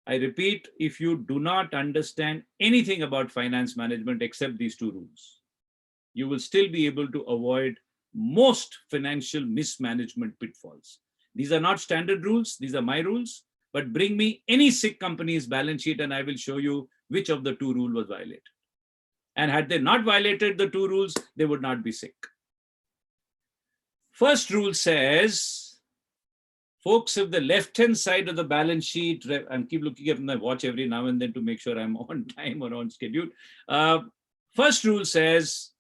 I repeat, if you do not understand anything about finance management except these two rules, you will still be able to avoid most financial mismanagement pitfalls. These are not standard rules. These are my rules. But bring me any sick company's balance sheet and I will show you which of the two rules was violated. And had they not violated the two rules, they would not be sick. First rule says, folks, if the left-hand side of the balance sheet, I keep looking at my watch every now and then to make sure I'm on time or on schedule. First rule says,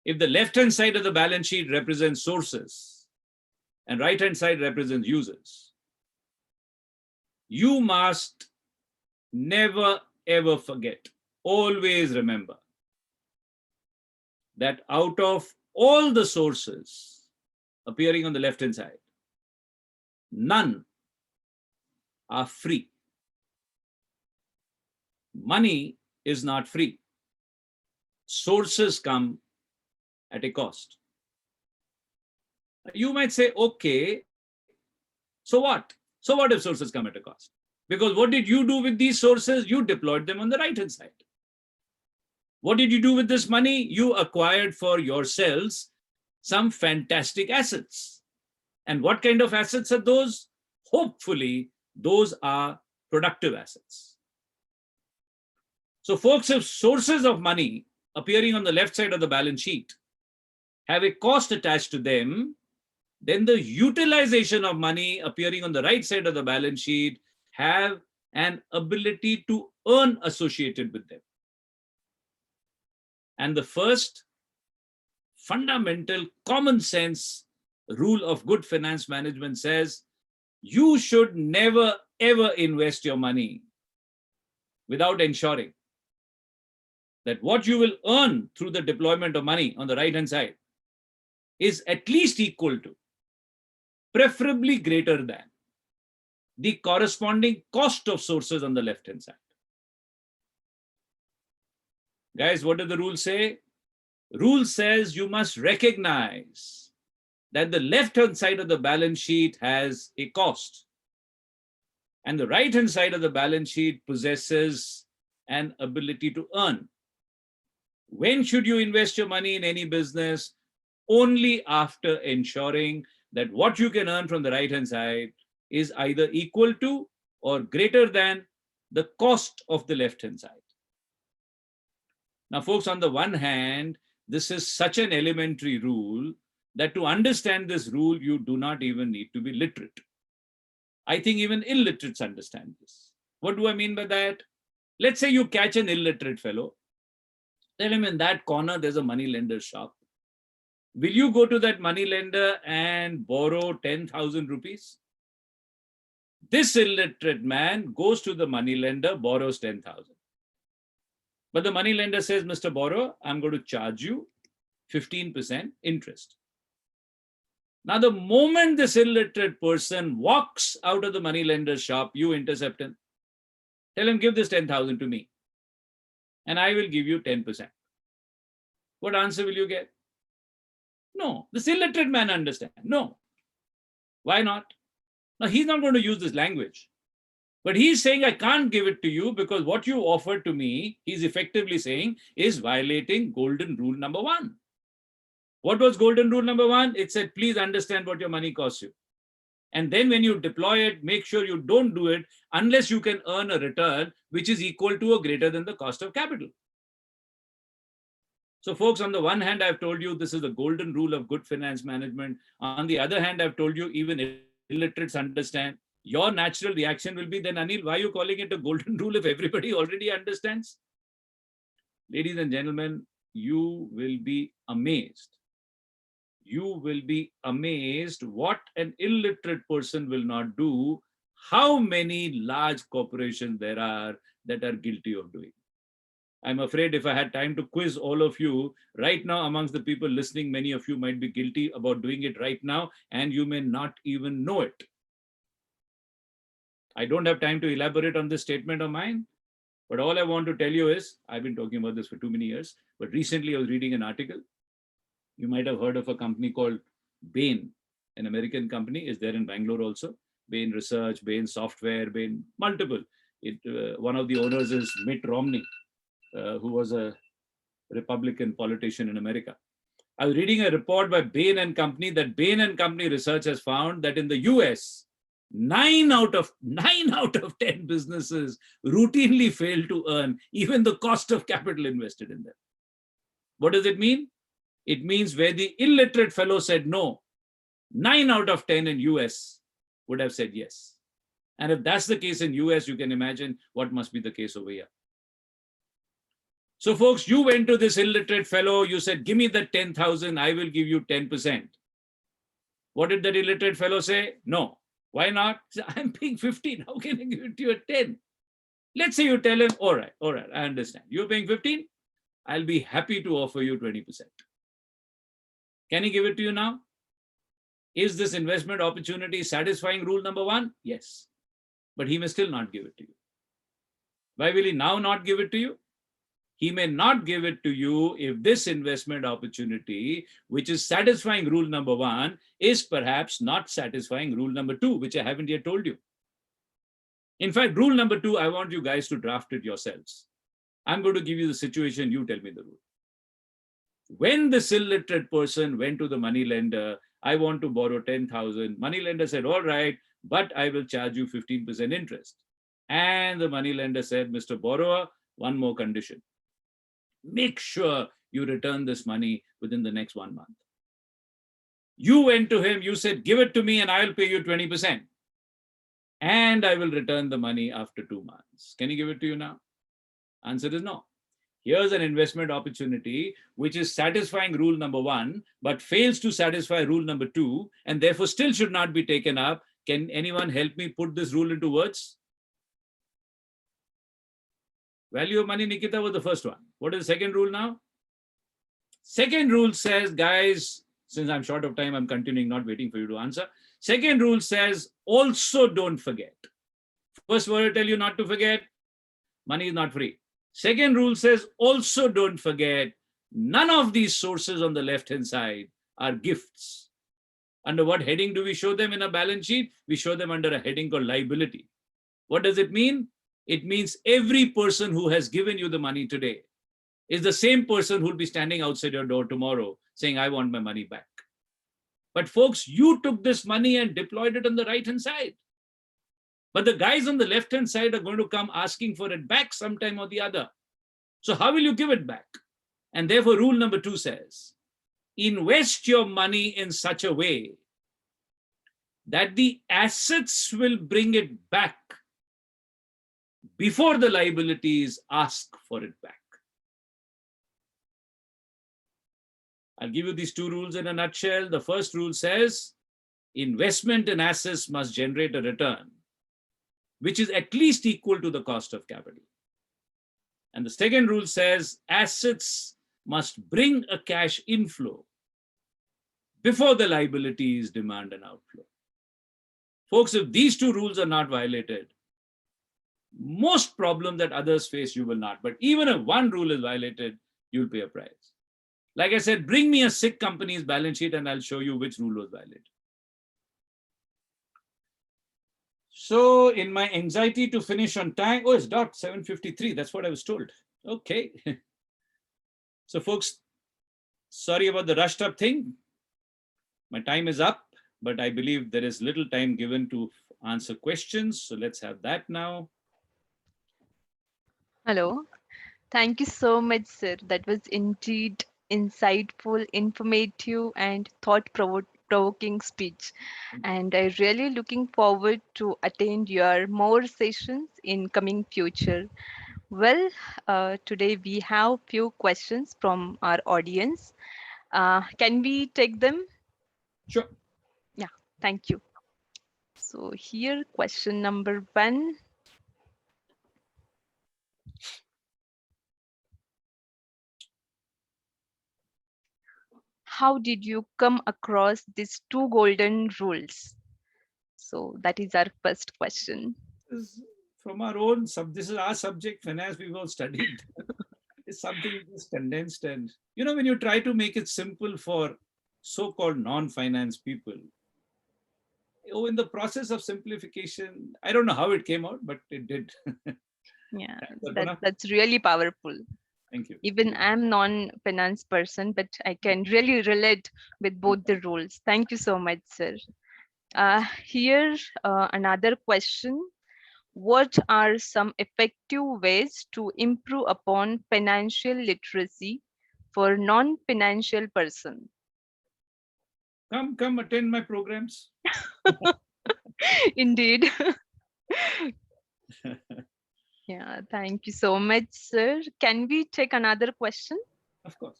if the left-hand side of the balance sheet represents sources and right-hand side represents users, you must never, ever forget, always remember that out of all the sources appearing on the left-hand side, none are free. Money is not free. Sources come at a cost. You might say, okay, so what? So what if sources come at a cost? Because what did you do with these sources? You deployed them on the right-hand side. What did you do with this money? You acquired for yourselves some fantastic assets. And what kind of assets are those? Hopefully, those are productive assets. So folks, if sources of money appearing on the left side of the balance sheet have a cost attached to them, then the utilization of money appearing on the right side of the balance sheet have an ability to earn associated with them. And the first fundamental common sense rule of good finance management says, you should never ever invest your money without ensuring that what you will earn through the deployment of money on the right-hand side is at least equal to, preferably greater than, the corresponding cost of sources on the left-hand side. Guys, what does the rule say? Rule says you must recognize that the left-hand side of the balance sheet has a cost, and the right-hand side of the balance sheet possesses an ability to earn. When should you invest your money in any business? Only after ensuring that what you can earn from the right-hand side is either equal to or greater than the cost of the left-hand side. Now, folks, on the one hand, this is such an elementary rule that to understand this rule, you do not even need to be literate. I think even illiterates understand this. What do I mean by that? Let's say you catch an illiterate fellow. Tell him in that corner, there's a money lender shop. Will you go to that money lender and borrow 10,000 rupees? This illiterate man goes to the money lender, borrows 10,000. But the money lender says, Mr. Borrower, I'm going to charge you 15% interest. Now, the moment this illiterate person walks out of the money lender's shop, you intercept him. Tell him, give this 10,000 to me, and I will give you 10%. What answer will you get? No. This illiterate man understands. No. Why not? Now, he's not going to use this language. But he's saying, I can't give it to you because what you offered to me, he's effectively saying, is violating golden rule number 1. What was golden rule number 1? It said, please understand what your money costs you. And then when you deploy it, make sure you don't do it unless you can earn a return which is equal to or greater than the cost of capital. So folks, on the one hand, I've told you this is the golden rule of good finance management. On the other hand, I've told you even illiterates understand. Your natural reaction will be, then Anil, why are you calling it a golden rule if everybody already understands? Ladies and gentlemen, you will be amazed. You will be amazed what an illiterate person will not do, how many large corporations there are that are guilty of doing. I'm afraid if I had time to quiz all of you, right now amongst the people listening, many of you might be guilty about doing it right now, and you may not even know it. I don't have time to elaborate on this statement of mine, but all I want to tell you is, I've been talking about this for too many years, but recently I was reading an article. You might have heard of a company called Bain, an American company, is there in Bangalore also. Bain Research, Bain Software, Bain, multiple. One of the owners is Mitt Romney, who was a Republican politician in America. I was reading a report by Bain and Company that Bain and Company research has found that in the US, 9 out of 10 businesses routinely fail to earn even the cost of capital invested in them. What does it mean? It means where the illiterate fellow said no, 9 out of 10 in US would have said yes. And if that's the case in US, you can imagine what must be the case over here. So folks, you went to this illiterate fellow, you said, give me that 10,000, I will give you 10%. What did that illiterate fellow say? No. Why not? I'm paying 15. How can I give it to you at 10? Let's say you tell him, all right, I understand. You're paying 15. I'll be happy to offer you 20%. Can he give it to you now? Is this investment opportunity satisfying rule number 1? Yes. But he may still not give it to you. Why will he now not give it to you? He may not give it to you if this investment opportunity, which is satisfying rule number 1, is perhaps not satisfying rule number 2, which I haven't yet told you. In fact, rule number 2, I want you guys to draft it yourselves. I'm going to give you the situation, you tell me the rule. When this illiterate person went to the money lender, I want to borrow 10,000. Money lender said, all right, but I will charge you 15% interest. And the money lender said, Mr. Borrower, one more condition. Make sure you return this money within the next 1 month. You went to him, you said, give it to me and I'll pay you 20%. And I will return the money after 2 months. Can he give it to you now? Answer is no. Here's an investment opportunity which is satisfying rule number 1, but fails to satisfy rule number 2, and therefore still should not be taken up. Can anyone help me put this rule into words? Value of money, Nikita, was the first one. What is the second rule now? Second rule says, guys, since I'm short of time, I'm continuing, not waiting for you to answer. Second rule says, also don't forget. First word I tell you not to forget, money is not free. Second rule says, also don't forget, none of these sources on the left-hand side are gifts. Under what heading do we show them in a balance sheet? We show them under a heading called liability. What does it mean? It means every person who has given you the money today is the same person who will be standing outside your door tomorrow saying, I want my money back. But folks, you took this money and deployed it on the right-hand side. But the guys on the left-hand side are going to come asking for it back sometime or the other. So how will you give it back? And therefore, rule number 2 says, invest your money in such a way that the assets will bring it back before the liabilities ask for it back. I'll give you these 2 rules in a nutshell. The first rule says, investment in assets must generate a return which is at least equal to the cost of capital. And the second rule says, assets must bring a cash inflow before the liabilities demand an outflow. Folks, if these 2 rules are not violated, most problems that others face, you will not. But even if one rule is violated, you'll pay a price. Like I said, bring me a sick company's balance sheet and I'll show you which rule was violated. So in my anxiety to finish on time, oh, it's dot 7:53. That's what I was told. Okay. So folks, sorry about the rushed up thing. My time is up, but I believe there is little time given to answer questions. So let's have that now. Hello. Thank you so much, sir. That was indeed insightful, informative, and thought-provoking speech. And I really looking forward to attend your more sessions in coming future. Well, today we have few questions from our audience. Can we take them? Sure. Yeah, thank you. So here, question number 1. How did you come across these 2 golden rules? So that is our first question. From our own, this is our subject, finance, we've all studied. It's something just condensed. And, you know, when you try to make it simple for so-called non-finance people, in the process of simplification, I don't know how it came out, but it did. Yeah, that's really powerful. Thank you. Even I'm non-finance person, but I can really relate with both the rules. Thank you so much, sir. Here, another question. What are some effective ways to improve upon financial literacy for non-financial person? Come attend my programs. Indeed. Yeah, thank you so much, sir. Can we take another question? Of course.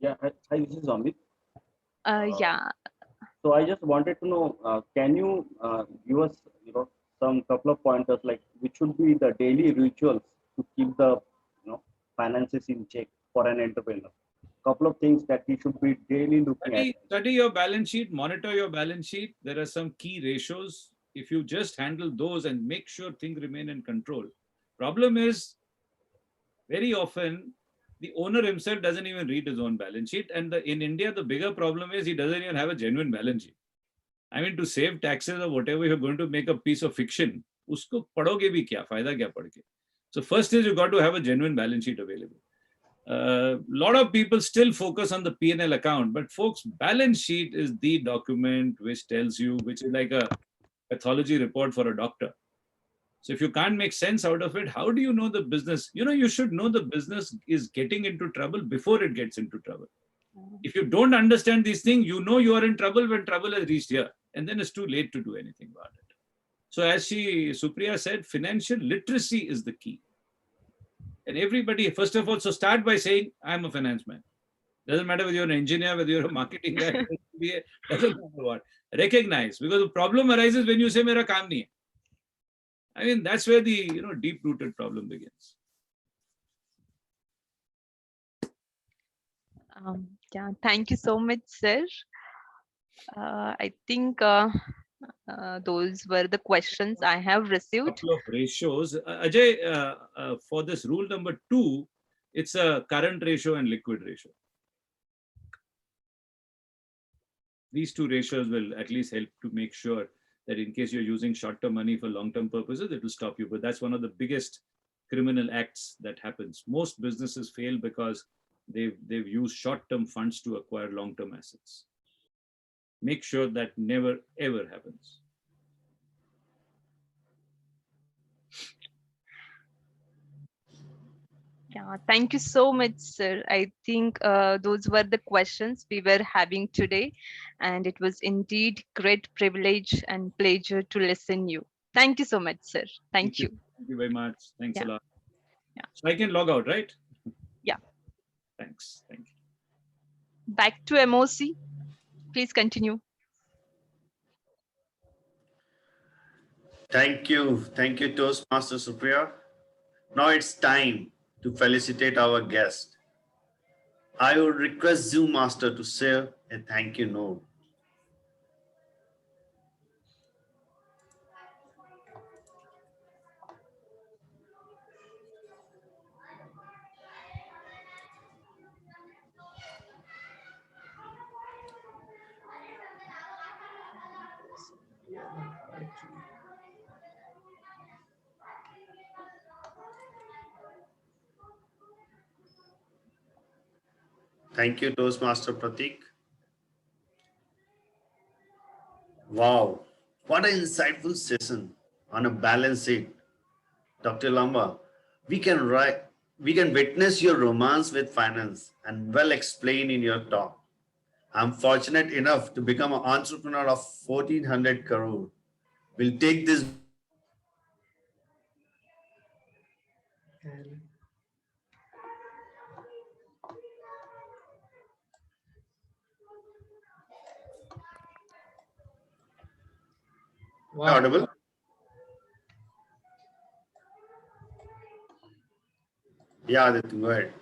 Yeah, hi, this is Amit. Yeah. So I just wanted to know, can you give us, some couple of pointers, like which should be the daily rituals to keep the, finances in check for an entrepreneur? Couple of things that we should be daily looking at. Study your balance sheet, monitor your balance sheet. There are some key ratios. If you just handle those and make sure things remain in control. Problem is, very often, the owner himself doesn't even read his own balance sheet. And in India, the bigger problem is he doesn't even have a genuine balance sheet. I mean, to save taxes or whatever, you're going to make a piece of fiction उसको पढ़ोगे भी क्या, फायदा क्या पढ़ के? So first is you got to have a genuine balance sheet available. Lot of people still focus on the P&L account, but folks, balance sheet is the document which tells you, which is like a pathology report for a doctor. So if you can't make sense out of it, how do you know the business? You know, you should know the business is getting into trouble before it gets into trouble. If you don't understand these things, you know you are in trouble when trouble has reached here, and then it's too late to do anything about it. So as Supriya said, financial literacy is the key. And everybody, first of all, so start by saying, I'm a finance man. Doesn't matter whether you're an engineer, whether you're a marketing guy, doesn't matter what. Recognize, because the problem arises when you say, Mera kaam nahi hai. I mean, that's where the deep-rooted problem begins. Yeah, thank you so much, sir. I think those were the questions I have received. Couple of ratios. Ajay, for this rule number 2, it's a current ratio and liquid ratio. These 2 ratios will at least help to make sure that in case you're using short-term money for long-term purposes, it will stop you. But that's one of the biggest criminal acts that happens. Most businesses fail because they've used short-term funds to acquire long-term assets. Make sure that never, ever happens. Yeah, thank you so much, sir. I think those were the questions we were having today, and it was indeed great privilege and pleasure to listen you. Thank you so much, sir. Thank you. Thank you very much. Thanks a Yeah. lot. Yeah. So I can log out, right? Yeah. Thanks. Thank you. Back to MOC. Please continue. Thank you. Thank you, Toastmaster Supriya. Now it's time to felicitate our guest. I would request Zoom Master to share a thank you note. Thank you, Toastmaster Pratik. Wow, what an insightful session on a balance sheet. Dr. Lamba, we can witness your romance with finance and well explained in your talk. I'm fortunate enough to become an entrepreneur of 1400 crore. We'll take this Wow. audible. Yeah, Aditya, go ahead.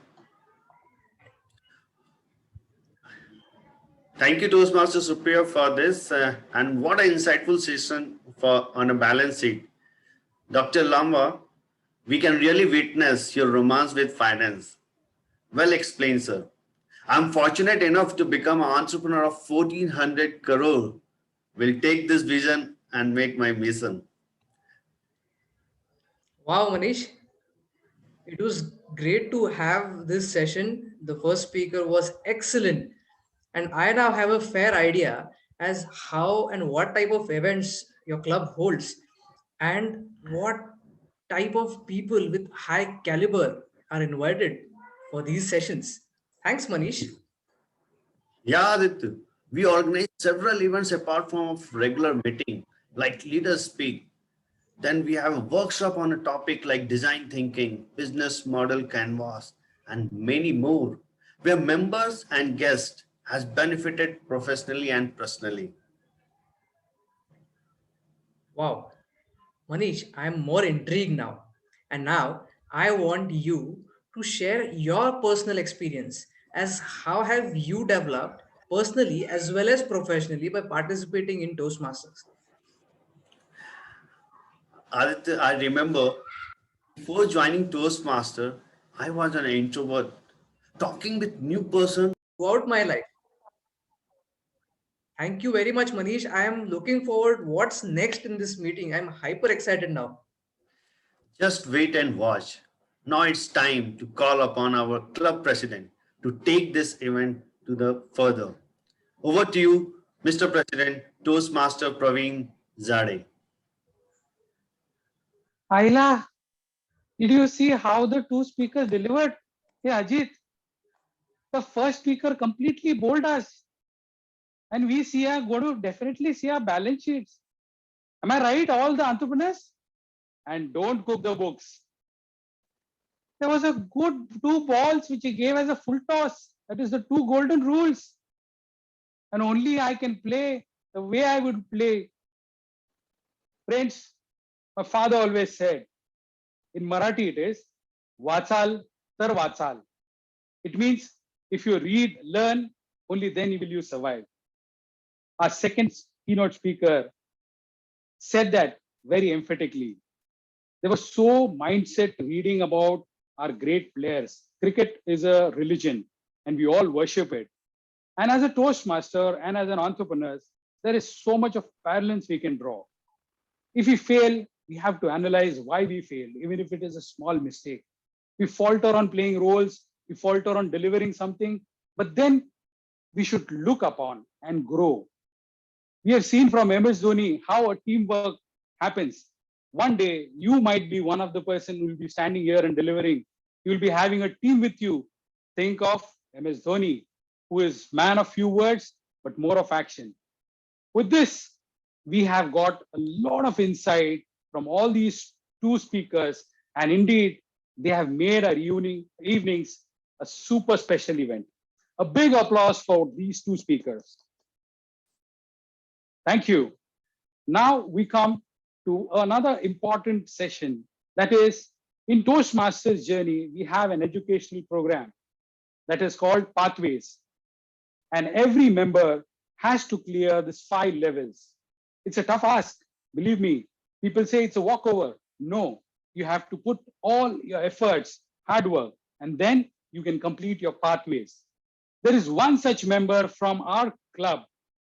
Thank you, Toastmaster Supriya, for this. And what an insightful session on a balance sheet. Dr. Lamba, we can really witness your romance with finance. Well explained, sir. I'm fortunate enough to become an entrepreneur of 1400 crore. Will take this vision and make my mission. Wow, Manish. It was great to have this session. The first speaker was excellent. And I now have a fair idea as how and what type of events your club holds and what type of people with high caliber are invited for these sessions. Thanks, Manish. Yeah, Aditya. We organize several events apart from regular meeting, like leaders speak. Then we have a workshop on a topic like design thinking, business model canvas, and many more, where members and guests has benefited professionally and personally. Wow. Manish, I am more intrigued now. And now I want you to share your personal experience as how have you developed personally as well as professionally by participating in Toastmasters. Aditya, I remember before joining Toastmaster, I was an introvert. Talking with new person Throughout my life, Thank you very much, Manish. I am looking forward what's next in this meeting. I'm hyper excited now. Just wait and watch. Now it's time to call upon our club president to take this event to the further. Over to you, Mr. President, Toastmaster Praveen Zade. Ayla, did you see how the two speakers delivered? Hey, Ajit, the first speaker completely bowled us. And we are going to definitely see our balance sheets. Am I right, all the entrepreneurs? And don't cook the books. There was a good 2 balls which he gave as a full toss. That is the 2 golden rules. And only I can play the way I would play. Friends, my father always said, in Marathi it is, Vachal tar Vachal. It means if you read, learn, only then will you survive. Our second keynote speaker said that very emphatically. There was so mindset reading about our great players. Cricket is a religion and we all worship it. And as a Toastmaster and as an entrepreneur, there is so much of parallels we can draw. If we fail, we have to analyze why we fail, even if it is a small mistake. We falter on playing roles, we falter on delivering something, but then we should look upon and grow. We have seen from MS Dhoni how a teamwork happens. One day, you might be one of the person who will be standing here and delivering. You will be having a team with you. Think of MS Dhoni, who is man of few words, but more of action. With this, we have got a lot of insight from all these two speakers. And indeed, they have made our evenings a super special event. A big applause for these two speakers. Thank you. Now we come to another important session. That is, in Toastmasters journey, we have an educational program that is called Pathways. And every member has to clear these 5 levels. It's a tough ask, believe me. People say it's a walkover. No, you have to put all your efforts, hard work, and then you can complete your pathways. There is one such member from our club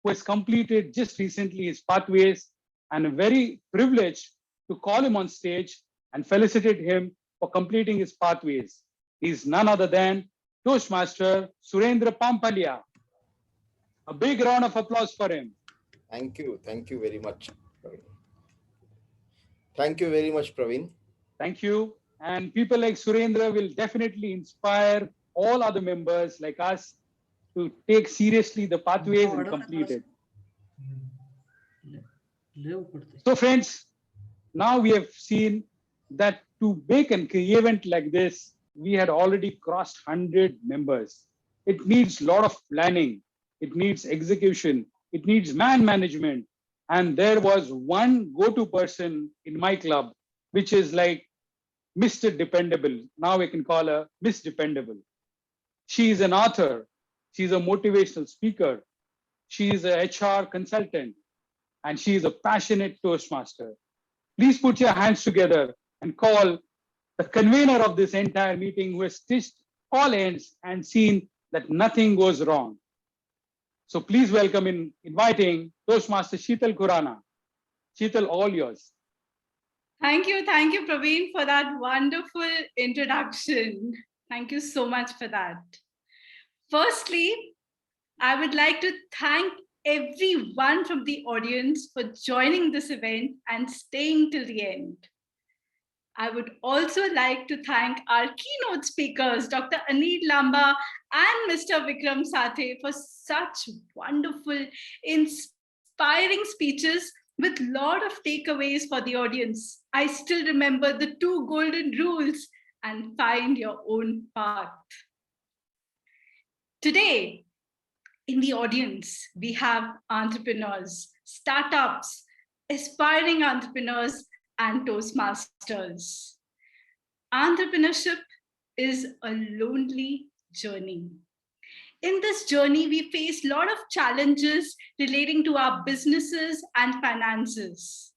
who has completed just recently his pathways, and I'm very privileged to call him on stage and felicitate him for completing his pathways. He's none other than Toastmaster Surendra Pampalia. A big round of applause for him. Thank you. Thank you very much, Praveen. Thank you very much, Praveen. Thank you. And people like Surendra will definitely inspire all other members like us to take seriously the pathways and complete it. So friends, now we have seen that to make an event like this, we had already crossed 100 members. It needs a lot of planning. It needs execution. It needs man management. And there was one go-to person in my club, which is like Mr. Dependable. Now we can call her Miss Dependable. She is an author. She's a motivational speaker. She is an HR consultant. And she is a passionate Toastmaster. Please put your hands together and call the convener of this entire meeting who has stitched all ends and seen that nothing goes wrong. So please welcome in inviting Toastmaster Sheetal Khurana. Sheetal, all yours. Thank you, Praveen, for that wonderful introduction. Thank you so much for that. Firstly, I would like to thank everyone from the audience for joining this event and staying till the end. I would also like to thank our keynote speakers, Dr. Anil Lamba and Mr. Vikram Sathaye, for such wonderful, inspiring speeches with a lot of takeaways for the audience. I still remember the 2 golden rules and find your own path. Today, in the audience, we have entrepreneurs, startups, aspiring entrepreneurs, and Toastmasters. Entrepreneurship is a lonely journey. In this journey, we face a lot of challenges relating to our businesses and finances.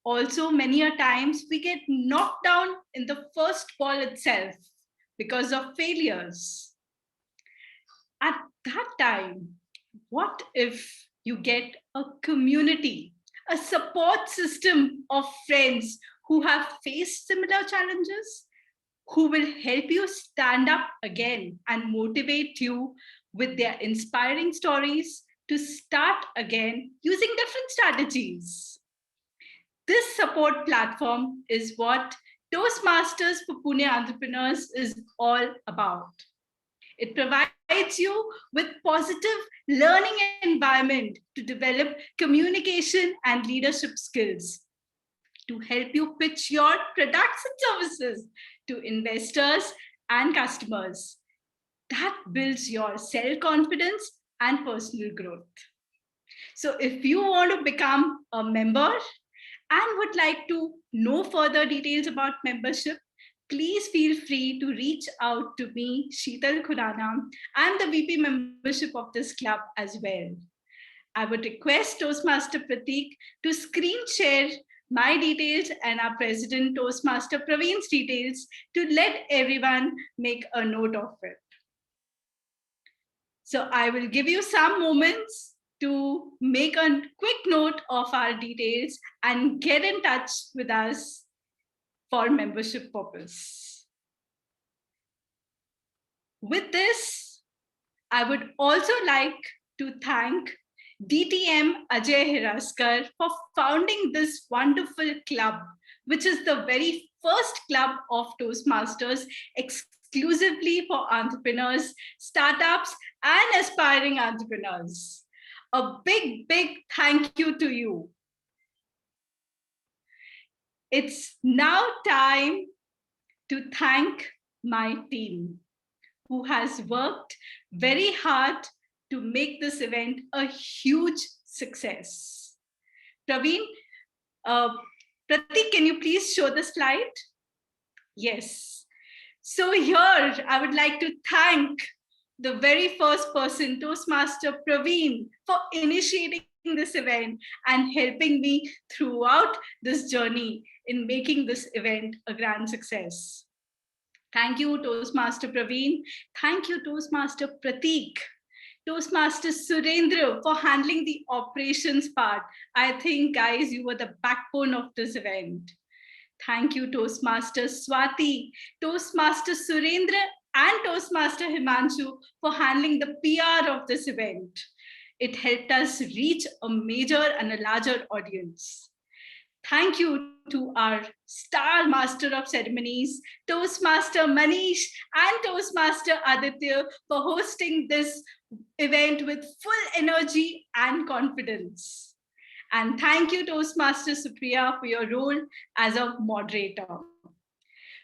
Also, many a times we get knocked down in the first ball itself because of failures. At that time, what if You get a community, a support system of friends who have faced similar challenges, who will help you stand up again and motivate you with their inspiring stories to start again using different strategies. This support platform is what Toastmasters for Pune entrepreneurs is all about. It provides you with positive learning environment to develop communication and leadership skills, to help you pitch your products and services to investors and customers. That builds your self-confidence and personal growth. So if you want to become a member and would like to know further details about membership, please feel free to reach out to me, Sheetal Khurana. I'm the VP membership of this club as well. I would request Toastmaster Pratik to screen share my details and our president Toastmaster Praveen's details to let everyone make a note of it. So I will give you some moments to make a quick note of our details and get in touch with us for membership purpose. With this, I would also like to thank DTM Ajay Hiraskar for founding this wonderful club, which is the very first club of Toastmasters exclusively for entrepreneurs, startups, and aspiring entrepreneurs. A big, big thank you to you. It's now time to thank my team, who has worked very hard to make this event a huge success. Praveen, Pratik, can you please show the slide? Yes. So here, I would like to thank the very first person, Toastmaster Praveen, for initiating this event and helping me throughout this journey in making this event a grand success. Thank you, Toastmaster Praveen. Thank you, Toastmaster Pratik. Toastmaster Surendra for handling the operations part. I think, guys, you were the backbone of this event. Thank you, Toastmaster Swati, Toastmaster Surendra, and Toastmaster Himanshu for handling the PR of this event. It helped us reach a major and a larger audience. Thank you to our star master of ceremonies, Toastmaster Manish and Toastmaster Aditya, for hosting this event with full energy and confidence. And thank you, Toastmaster Supriya, for your role as a moderator.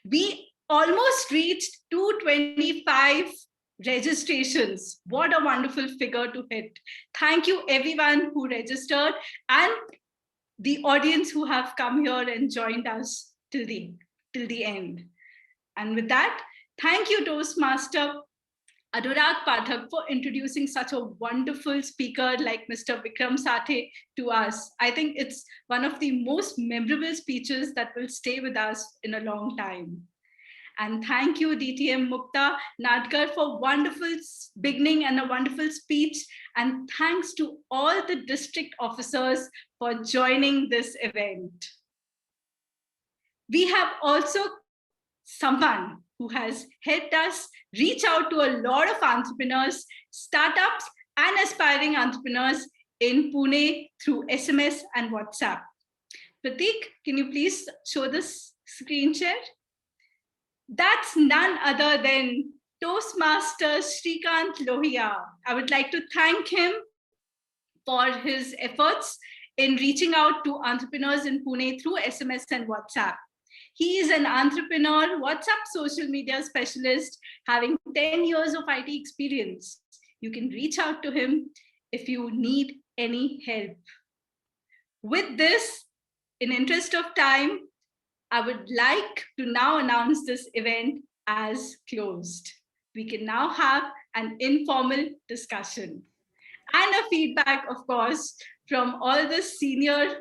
We almost reached 225 registrations. What a wonderful figure to hit. Thank you everyone who registered and the audience who have come here and joined us till the end. And with that, thank you, Toastmaster Anurag Pathak, for introducing such a wonderful speaker like Mr. Vikram Sathaye to us. I think it's one of the most memorable speeches that will stay with us in a long time. And thank you, DTM Mukta Nadkar, for wonderful beginning and a wonderful speech. And thanks to all the district officers for joining this event. We have also someone who has helped us reach out to a lot of entrepreneurs, startups, and aspiring entrepreneurs in Pune through SMS and WhatsApp. Pratik, can you please show this screen share? That's none other than Toastmaster Shrikant Lohia. I would like to thank him for his efforts in reaching out to entrepreneurs in Pune through SMS and WhatsApp. He is an entrepreneur, WhatsApp social media specialist, having 10 years of IT experience. You can reach out to him if you need any help. With this, in interest of time, I would like to now announce this event as closed. We can now have an informal discussion and a feedback, of course, from all the senior